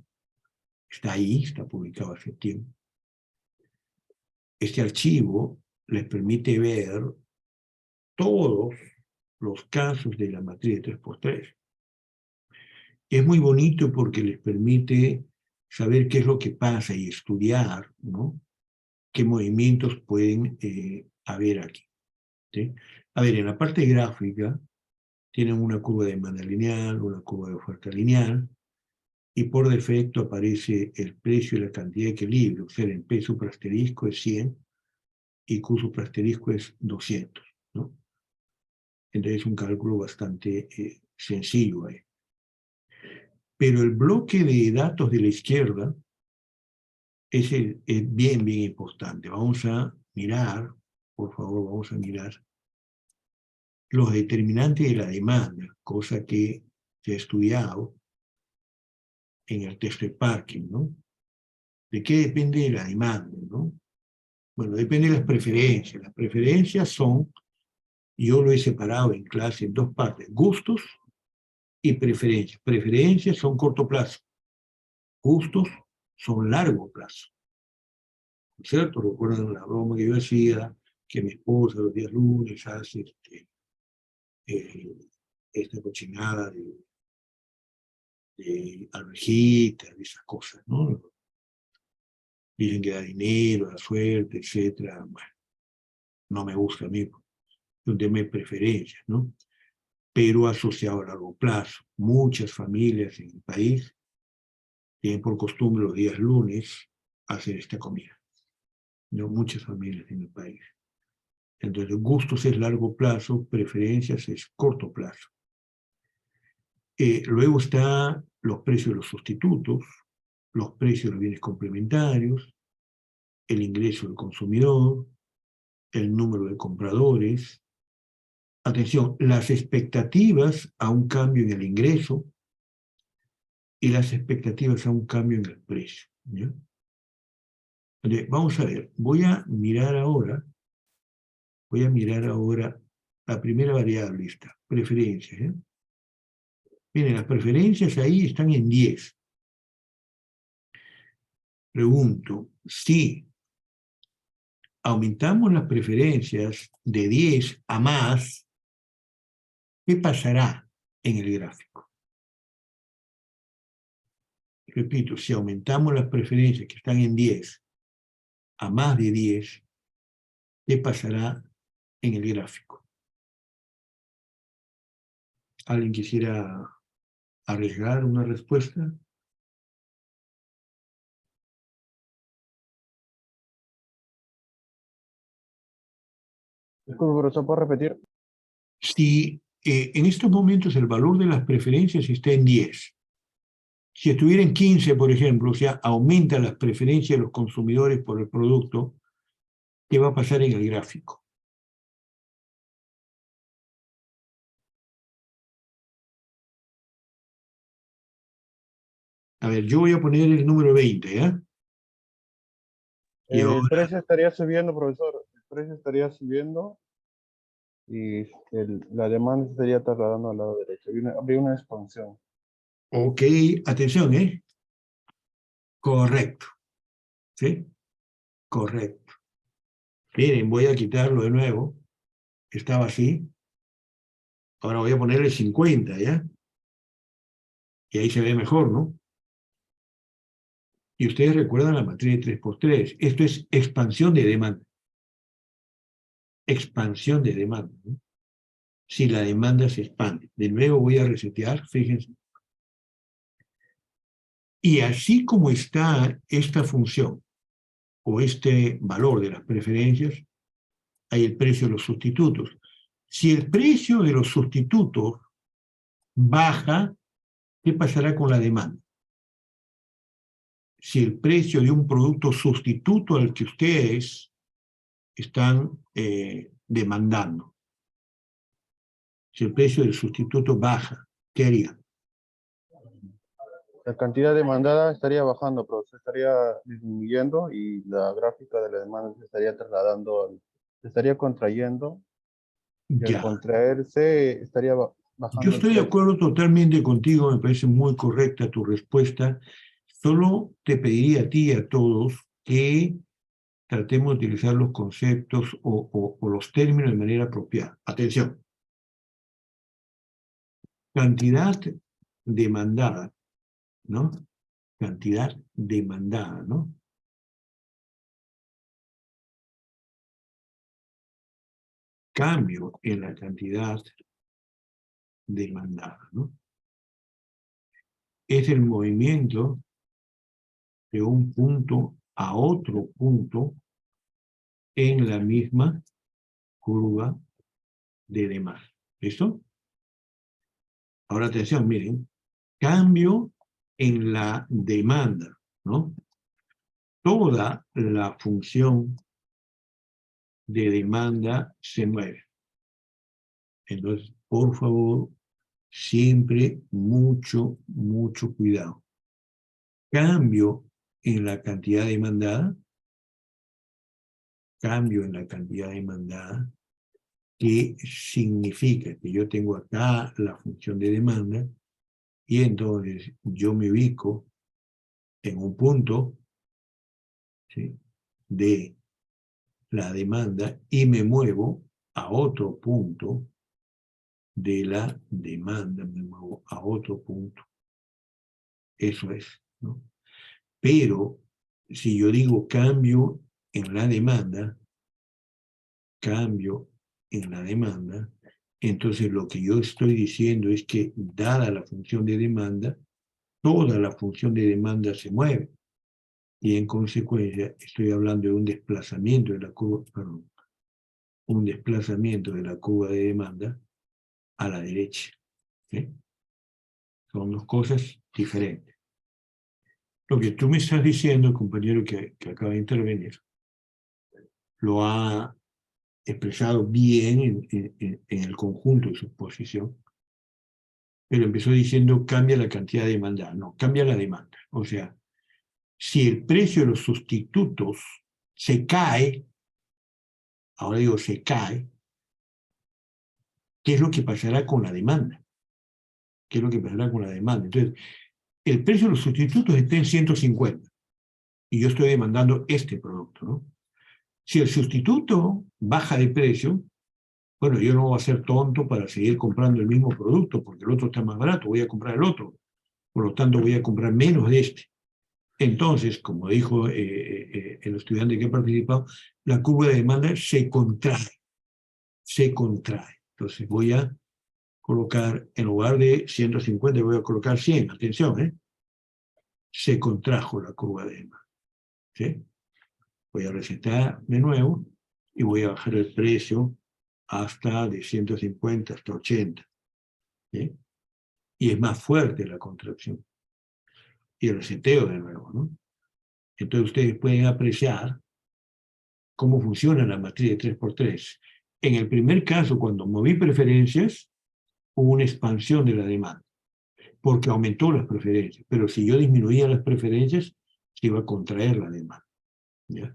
está ahí, está publicado hace tiempo. Este archivo les permite ver todos los casos de la matriz de 3×3. Es muy bonito porque les permite saber qué es lo que pasa y estudiar, ¿no?, qué movimientos pueden haber aquí, ¿sí? A ver, en la parte gráfica tienen una curva de demanda lineal, una curva de oferta lineal, y por defecto aparece el precio y la cantidad de equilibrio. O sea, el P suprasterisco es 100 y Q suprasterisco es 200, ¿no? Entonces es un cálculo bastante sencillo ahí. Pero el bloque de datos de la izquierda es bien importante. Vamos a mirar, por favor, vamos a mirar los determinantes de la demanda, cosa que se ha estudiado en el test de Parkin, ¿no? ¿De qué depende de la demanda, no? Bueno, depende de las preferencias. Las preferencias son, yo lo he separado en clase en dos partes, gustos y preferencias. Preferencias son corto plazo, gustos son largo plazo. ¿Cierto? Recuerdan la broma que yo hacía, que mi esposa los días lunes hace esta cochinada de alvejitas, de esas cosas, ¿no? Dicen que da dinero, da suerte, etc. Bueno, no me gusta a mí, es un tema de preferencias, ¿no? Pero asociado a largo plazo. Muchas familias en el país tienen por costumbre los días lunes hacer esta comida, ¿no? Muchas familias en el país. Entonces, gustos es largo plazo, preferencias es corto plazo. Luego están los precios de los sustitutos, los precios de los bienes complementarios, el ingreso del consumidor, el número de compradores. Atención, las expectativas a un cambio en el ingreso y las expectativas a un cambio en el precio, ¿ya? Entonces, vamos a ver, voy a mirar ahora la primera variable, esta, preferencias, ¿eh? Miren, las preferencias ahí están en 10. Pregunto, si aumentamos las preferencias de 10 a más, ¿qué pasará en el gráfico? Repito, si aumentamos las preferencias que están en 10 a más de 10, ¿qué pasará en el gráfico? ¿Alguien quisiera arriesgar una respuesta? Disculpe, profesor, ¿puedo repetir? Si en estos momentos el valor de las preferencias está en 10, si estuviera en 15, por ejemplo, o sea, aumentan las preferencias de los consumidores por el producto, ¿qué va a pasar en el gráfico? A ver, yo voy a poner el número 20, ¿ya? Y El ahora, precio estaría subiendo, profesor. El precio estaría subiendo y la demanda se estaría trasladando al lado derecho. Habría una expansión. ok, atención, ¿eh? Correcto, ¿sí? Correcto. Miren, voy a quitarlo de nuevo. Estaba así, Ahora voy a ponerle 50, ¿ya? Y ahí se ve mejor, ¿no? Y ustedes recuerdan la matriz de 3×3. Esto es expansión de demanda. Expansión de demanda, ¿no? Si la demanda se expande. De nuevo voy a resetear, fíjense. Y así como está esta función, o este valor de las preferencias, hay el precio de los sustitutos. Si el precio de los sustitutos baja, ¿qué pasará con la demanda? Si el precio de un producto sustituto al que ustedes están demandando, si el precio del sustituto baja, ¿qué harían? La cantidad demandada estaría bajando, profesor, estaría disminuyendo y la gráfica de la demanda se estaría trasladando, se estaría contrayendo y al Ya. contraerse estaría Yo bajando el estoy de precio. acuerdo totalmente contigo, me parece muy correcta tu respuesta. Solo te pediría a ti y a todos que tratemos de utilizar los conceptos o los términos de manera apropiada. Atención. Cantidad demandada, ¿no? Cantidad demandada, ¿no? Cambio en la cantidad demandada, ¿no? Es el movimiento de un punto a otro punto en la misma curva de demanda. ¿Listo? Ahora atención, miren. Cambio en la demanda, ¿no? Toda la función de demanda se mueve. Entonces, por favor, siempre mucho cuidado. Cambio en la cantidad demandada, cambio en la cantidad demandada, que significa que yo tengo acá la función de demanda y entonces yo me ubico en un punto, ¿sí?, de la demanda y me muevo a otro punto de la demanda, me muevo a otro punto. Eso es, ¿no? Pero si yo digo cambio en la demanda, cambio en la demanda, entonces lo que yo estoy diciendo es que dada la función de demanda, toda la función de demanda se mueve. Y en consecuencia estoy hablando de un desplazamiento de la curva, perdón, un desplazamiento de la curva de demanda a la derecha, ¿sí? Son dos cosas diferentes. Lo que tú me estás diciendo, compañero que acaba de intervenir, lo ha expresado bien en el conjunto de su exposición, pero empezó diciendo cambia la cantidad de demanda. No, cambia la demanda. O sea, si el precio de los sustitutos se cae, ahora digo se cae, ¿qué es lo que pasará con la demanda? ¿Qué es lo que pasará con la demanda? Entonces, el precio de los sustitutos está en 150 y yo estoy demandando este producto, ¿no? Si el sustituto baja de precio, bueno, yo no voy a ser tonto para seguir comprando el mismo producto porque el otro está más barato, voy a comprar el otro. Por lo tanto, voy a comprar menos de este. Entonces, como dijo el estudiante que ha participado, la curva de demanda se contrae. Se contrae. Entonces voy a colocar, en lugar de 150, voy a colocar 100. Atención, ¿eh? Se contrajo la curva de demanda. ¿Sí? Voy a resetar de nuevo y voy a bajar el precio hasta de 150 hasta 80. ¿Sí? Y es más fuerte la contracción. Y el reseteo de nuevo, ¿no? Entonces ustedes pueden apreciar cómo funciona la matriz de 3×3. En el primer caso, cuando moví preferencias, hubo una expansión de la demanda, porque aumentó las preferencias. Pero si yo disminuía las preferencias, se iba a contraer la demanda. ¿Ya?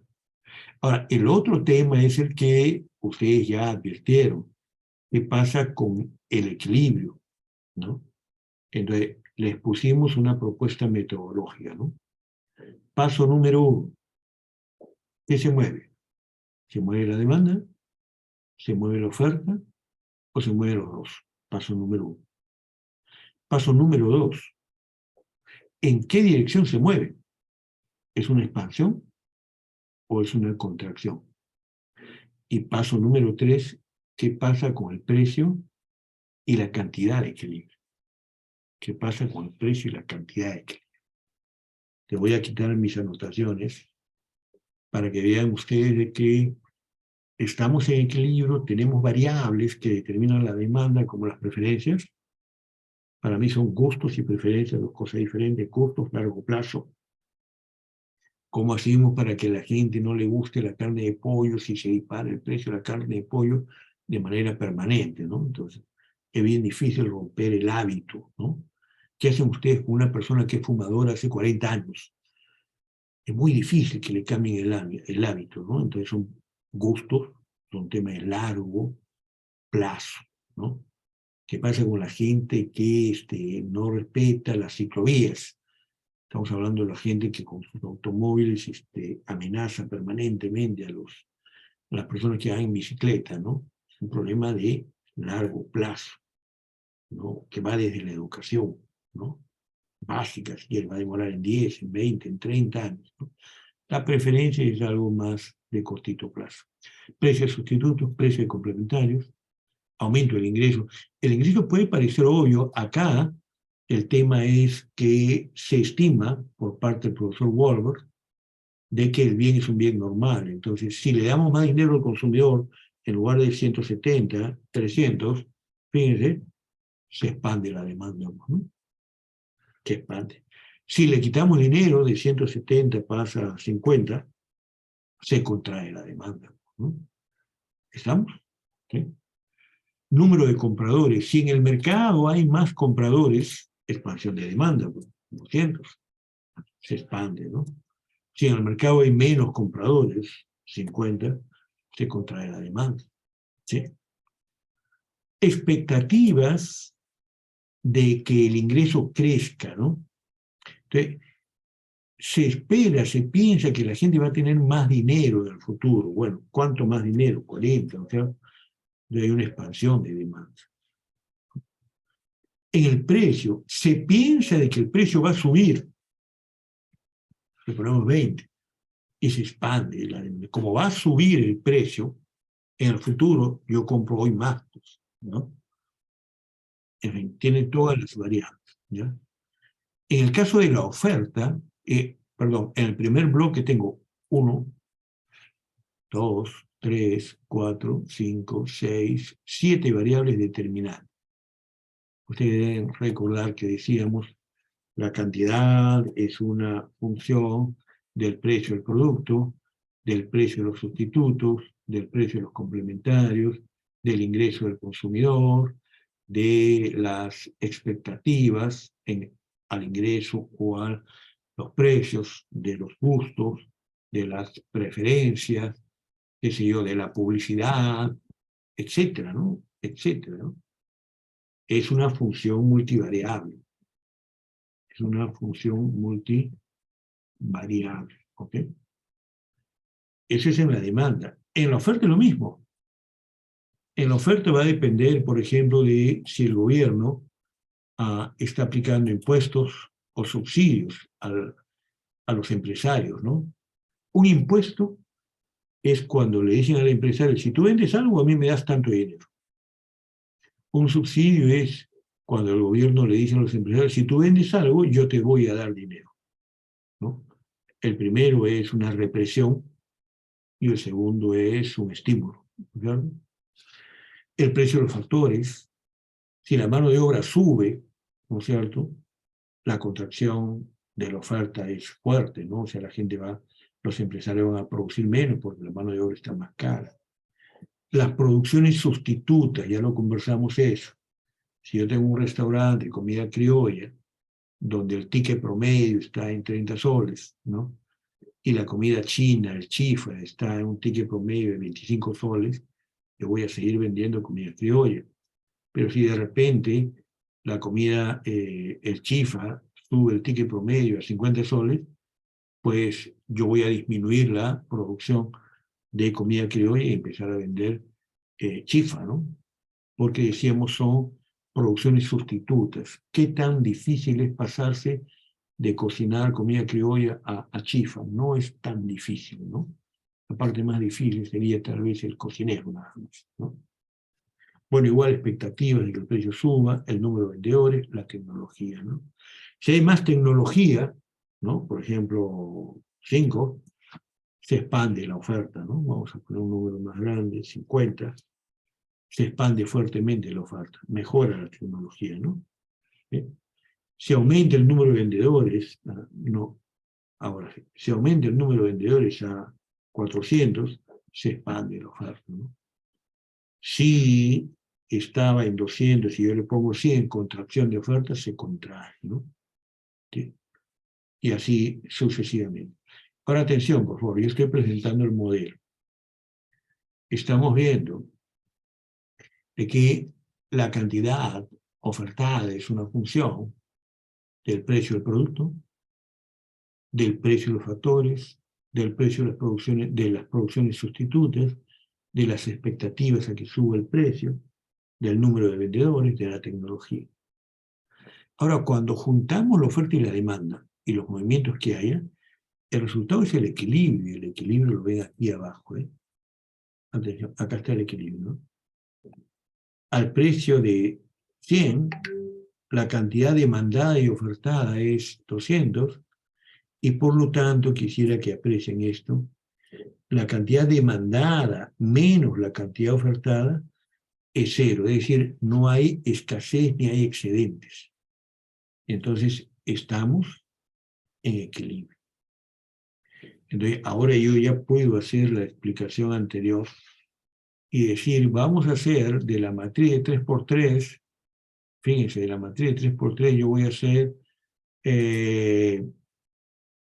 Ahora, el otro tema es el que ustedes ya advirtieron. ¿Qué pasa con el equilibrio? ¿No? Entonces, les pusimos una propuesta metodológica, ¿no? Paso número 1. ¿Qué se mueve? ¿Se mueve la demanda? ¿Se mueve la oferta? ¿O se mueven los dos? Paso número 1. Paso número 2. ¿En qué dirección se mueve? ¿Es una expansión o es una contracción? Y paso número 3, ¿qué pasa con el precio y la cantidad de equilibrio? ¿Qué pasa con el precio y la cantidad de equilibrio? Te voy a quitar mis anotaciones para que vean ustedes de que estamos en equilibrio, tenemos variables que determinan la demanda como las preferencias. Para mí son gustos y preferencias, dos cosas diferentes. Costos a largo plazo. ¿Cómo hacemos para que a la gente no le guste la carne de pollo si se dispara el precio de la carne de pollo de manera permanente, ¿no? Entonces, es bien difícil romper el hábito, ¿no? ¿Qué hacen ustedes con una persona que es fumadora hace 40 años? Es muy difícil que le cambien el hábito, ¿no? Entonces son gustos, son temas de largo plazo, ¿no? ¿Qué pasa con la gente que no respeta las ciclovías? Estamos hablando de la gente que con sus automóviles amenaza permanentemente a las personas que van en bicicleta, ¿no? Es un problema de largo plazo, ¿no? Que va desde la educación, ¿no? Básica, si quiere, va a demorar en 10, en 20, en 30 años, ¿no? La preferencia es algo más de cortito plazo. Precios de sustitutos, precios de complementarios, aumento del ingreso. El ingreso puede parecer obvio. Acá el tema es que se estima por parte del profesor Wolbert de que el bien es un bien normal. Entonces, si le damos más dinero al consumidor, en lugar de 170, 300, fíjense, se expande la demanda, ¿no? Se expande. Si le quitamos dinero de 170 pasa a 50, se contrae la demanda, ¿no? ¿Estamos? ¿Sí? Número de compradores. Si en el mercado hay más compradores, expansión de demanda, por 200, se expande, ¿no? Si en el mercado hay menos compradores, 50, se contrae la demanda, ¿sí? Expectativas de que el ingreso crezca, ¿no? Entonces, se espera, se piensa que la gente va a tener más dinero en el futuro. Bueno, ¿cuánto más dinero? 40, o sea, hay una expansión de demanda. En el precio, se piensa de que el precio va a subir, le ponemos 20, y se expande. Como va a subir el precio, en el futuro yo compro hoy más, ¿no? En fin, tiene todas las variables, ¿ya? En el caso de la oferta, perdón, en el primer bloque tengo 1, 2, 3, 4, 5, 6, 7 variables determinantes. Ustedes deben recordar que decíamos la cantidad es una función del precio del producto, del precio de los sustitutos, del precio de los complementarios, del ingreso del consumidor, de las expectativas al ingreso o a los precios, de los gustos, de las preferencias, qué sé yo, de la publicidad, etcétera, ¿no? Etcétera, ¿no? Es una función multivariable. Es una función multivariable, ¿ok? Eso es en la demanda. En la oferta es lo mismo. En la oferta va a depender, por ejemplo, de si el gobierno está aplicando impuestos o subsidios a los empresarios, ¿no? Un impuesto es cuando le dicen al empresario, si tú vendes algo, a mí me das tanto dinero. Un subsidio es cuando el gobierno le dice a los empresarios, si tú vendes algo, yo te voy a dar dinero, ¿no? El primero es una represión y el segundo es un estímulo, ¿verdad? El precio de los factores, si la mano de obra sube, ¿no es cierto?, la contracción de la oferta es fuerte, ¿no? O sea, los empresarios van a producir menos porque la mano de obra está más cara. Las producciones sustitutas, ya lo conversamos eso. Si yo tengo un restaurante de comida criolla, donde el ticket promedio está en 30 soles, ¿no? Y la comida china, el chifa, está en un ticket promedio de 25 soles, yo voy a seguir vendiendo comida criolla. Pero si de repente la comida, el chifa, sube el ticket promedio a 50 soles, pues yo voy a disminuir la producción de comida criolla y empezar a vender chifa, ¿no? Porque decíamos son producciones sustitutas. ¿Qué tan difícil es pasarse de cocinar comida criolla a chifa? No es tan difícil, ¿no? La parte más difícil sería tal vez el cocinero, nada más, ¿no? Bueno, igual expectativas de que el precio suba, el número de vendedores, la tecnología, ¿no? Si hay más tecnología, ¿no? Por ejemplo, 5, se expande la oferta, ¿no? Vamos a poner un número más grande, 50, se expande fuertemente la oferta, mejora la tecnología, ¿no? Si aumenta el número de vendedores, no, ahora sí, si aumenta el número de vendedores a 400, se expande la oferta, ¿no? Si estaba en 200 y yo le pongo 100, contracción de oferta, se contrae, ¿no? ¿Sí? Y así sucesivamente. Ahora atención, por favor, yo estoy presentando el modelo. Estamos viendo de que la cantidad ofertada es una función del precio del producto, del precio de los factores, del precio de las producciones sustitutas, de las expectativas a que suba el precio, del número de vendedores, de la tecnología. Ahora, cuando juntamos la oferta y la demanda y los movimientos que haya, el resultado es el equilibrio. El equilibrio lo ven aquí abajo. Atención, acá está el equilibrio, ¿no? Al precio de 100, la cantidad demandada y ofertada es 200, y por lo tanto, quisiera que aprecien esto, la cantidad demandada menos la cantidad ofertada es 0, es decir, no hay escasez ni hay excedentes. Entonces, estamos en equilibrio. Entonces, ahora yo ya puedo hacer la explicación anterior y decir, vamos a hacer de la matriz de 3×3, fíjense, de la matriz de 3×3 yo voy a hacer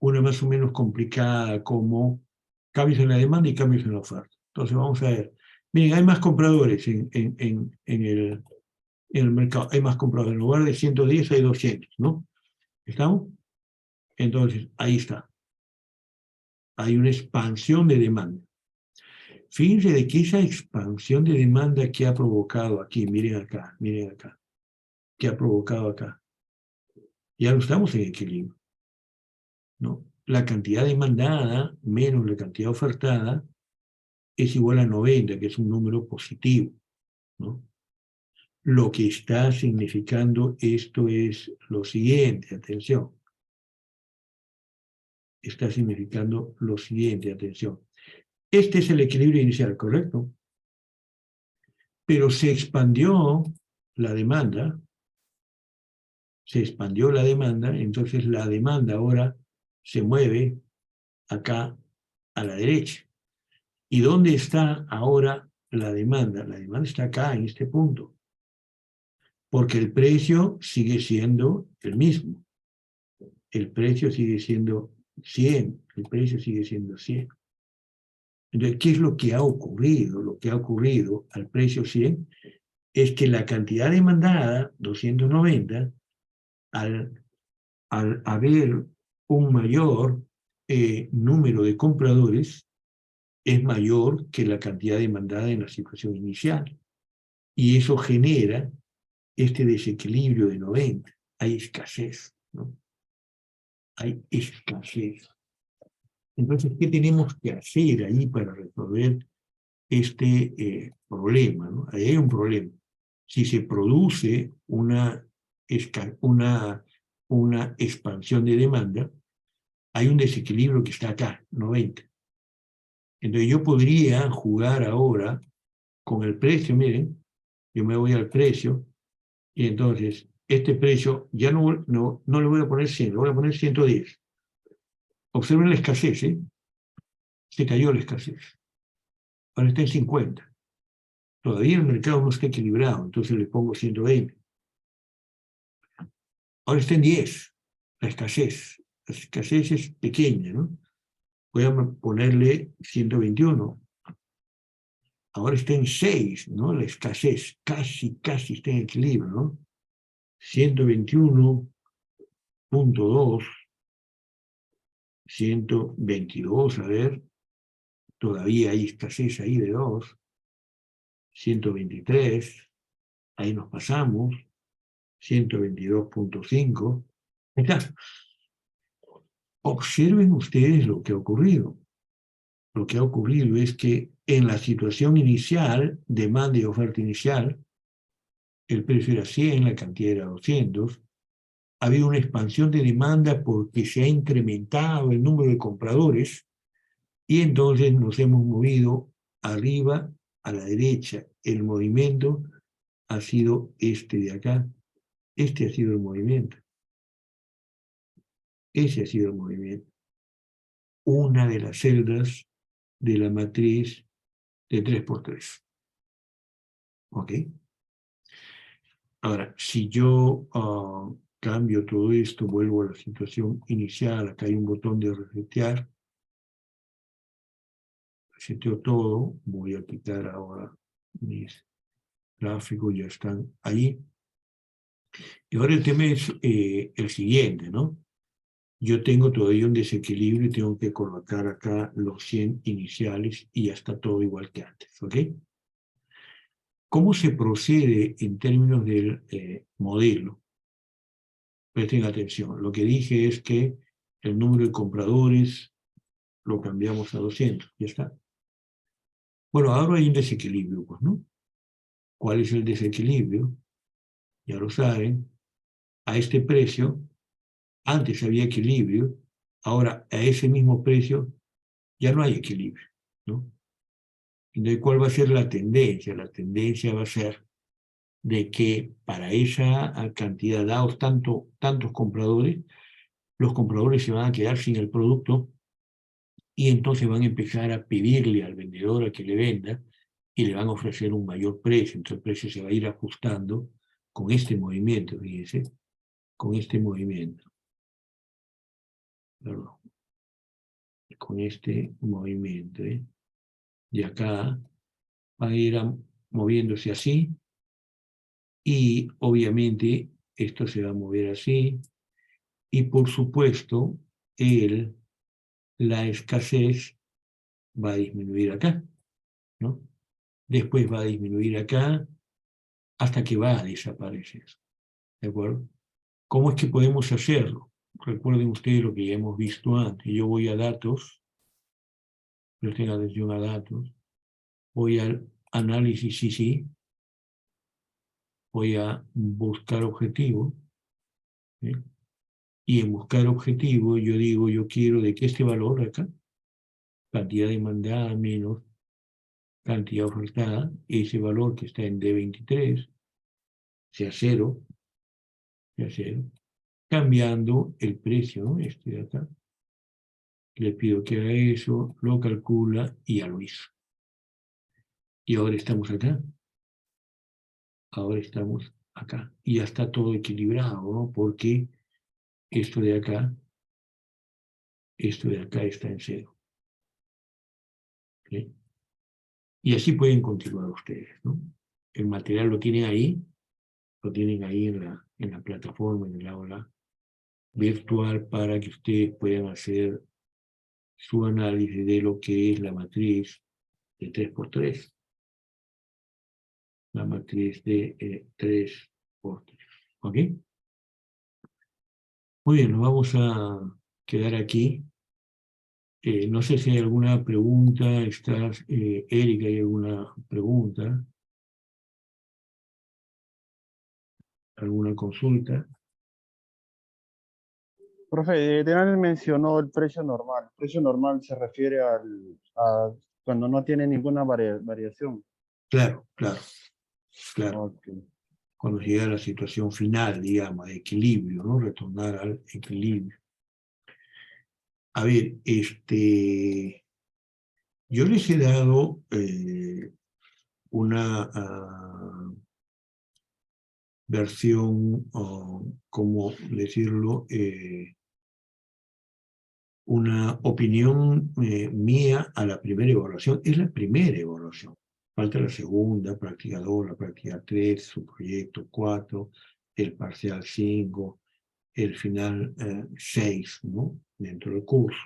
una más o menos complicada como cambios en la demanda y cambios en la oferta. Entonces vamos a ver, miren, hay más compradores en el mercado, hay más compradores, en lugar de 110 hay 200, ¿no? ¿Estamos? Entonces, ahí está. Hay una expansión de demanda. Fíjense de que esa expansión de demanda que ha provocado aquí, miren acá, que ha provocado acá, ya no estamos en equilibrio, ¿no? La cantidad demandada menos la cantidad ofertada es igual a 90, que es un número positivo, ¿no? Lo que está significando esto es lo siguiente, atención. Está significando lo siguiente, atención. Este es el equilibrio inicial, ¿correcto? Pero se expandió la demanda, entonces la demanda ahora se mueve acá a la derecha. ¿Y dónde está ahora la demanda? La demanda está acá, en este punto. Porque el precio sigue siendo el mismo. El precio sigue siendo 100. El precio sigue siendo 100. Entonces, ¿qué es lo que ha ocurrido? Lo que ha ocurrido al precio 100 es que la cantidad demandada, 290, al haber un mayor número de compradores, es mayor que la cantidad demandada en la situación inicial. Y eso genera este desequilibrio de 90. Hay escasez, ¿no? Hay escasez. Entonces, ¿qué tenemos que hacer ahí para resolver este problema, ¿no? Ahí hay un problema. Si se produce una expansión de demanda, hay un desequilibrio que está acá, 90. Entonces yo podría jugar ahora con el precio, miren, yo me voy al precio, y entonces este precio ya no le voy a poner 100, le voy a poner 110. Observen la escasez, ¿eh? Se cayó la escasez. Ahora está en 50. Todavía el mercado no está equilibrado, entonces le pongo 120. Ahora está en 10, la escasez. La escasez es pequeña, ¿no? Voy a ponerle 121. Ahora está en 6, ¿no? La escasez casi está en equilibrio, ¿no? 121.2, 122, a ver, todavía hay escasez ahí de 2, 123, ahí nos pasamos, 122.5. Observen ustedes lo que ha ocurrido. Lo que ha ocurrido es que en la situación inicial, demanda y oferta inicial, el precio era 100, la cantidad era 200. Ha habido una expansión de demanda porque se ha incrementado el número de compradores y entonces nos hemos movido arriba a la derecha. El movimiento ha sido este de acá. Este ha sido el movimiento. Ese ha sido el movimiento. Una de las celdas de la matriz de 3×3. ¿Ok? Ahora, si yo cambio todo esto, vuelvo a la situación inicial, acá hay un botón de resetear, reseteo todo, voy a quitar ahora mis gráficos, ya están ahí. Y ahora el tema es el siguiente, ¿no? Yo tengo todavía un desequilibrio y tengo que colocar acá los 100 iniciales y ya está todo igual que antes, ¿ok? ¿Cómo se procede en términos del modelo? Presten atención. Lo que dije es que el número de compradores lo cambiamos a 200. Ya está. Bueno, ahora hay un desequilibrio, pues, ¿no? ¿Cuál es el desequilibrio? Ya lo saben. A este precio, antes había equilibrio, ahora a ese mismo precio ya no hay equilibrio, ¿no? Entonces, ¿cuál va a ser la tendencia? La tendencia va a ser de que para esa cantidad, dados tantos compradores, los compradores se van a quedar sin el producto y entonces van a empezar a pedirle al vendedor a que le venda y le van a ofrecer un mayor precio. Entonces el precio se va a ir ajustando con este movimiento, fíjense, con este movimiento. Perdón. Con este movimiento. De acá va a ir moviéndose así y obviamente esto se va a mover así y por supuesto la escasez va a disminuir acá, ¿no? Después va a disminuir acá hasta que va a desaparecer, ¿de acuerdo? ¿Cómo es que podemos hacerlo? Recuerden ustedes lo que ya hemos visto antes. Yo voy a datos, presten atención a datos, voy al análisis sí, voy a buscar objetivo, ¿sí? Y en buscar objetivo yo digo, yo quiero de que este valor acá, cantidad demandada menos cantidad ofertada, ese valor que está en D23, sea cero, cambiando el precio, ¿no? Este de acá. Le pido que haga eso, lo calcula y ya lo hizo. Y ahora estamos acá. Ahora estamos acá. Y ya está todo equilibrado, ¿no? Porque esto de acá está en cero. ¿Sí? Y así pueden continuar ustedes, ¿no? El material lo tienen ahí en la plataforma, en el aula virtual, para que ustedes puedan hacer su análisis de lo que es la matriz de 3×3. La matriz de 3×3. ¿Ok? Muy bien, nos vamos a quedar aquí. No sé si hay alguna pregunta. Erika, ¿hay alguna pregunta? ¿Alguna consulta? Profe, Daniel mencionó el precio normal. El precio normal se refiere a cuando no tiene ninguna variación. Claro. Ok. Cuando llega a la situación final, digamos, de equilibrio, ¿no? Retornar al equilibrio. A ver, yo les he dado una versión, ¿cómo decirlo? Una opinión mía a la primera evaluación. Es la primera evaluación. Falta la segunda, práctica 2, la práctica 3, su proyecto 4, el parcial 5, el final 6, ¿no? Dentro del curso.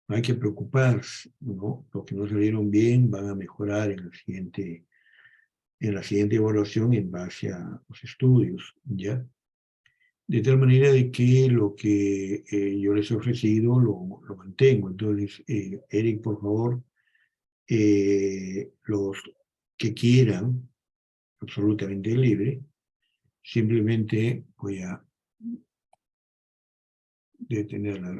No hay que preocuparse, ¿no? Los que no salieron bien van a mejorar en el siguiente en la siguiente evaluación en base a los estudios, ¿ya? De tal manera de que lo que yo les he ofrecido lo mantengo. Entonces, Eric, por favor, los que quieran, absolutamente libre, simplemente voy a detener la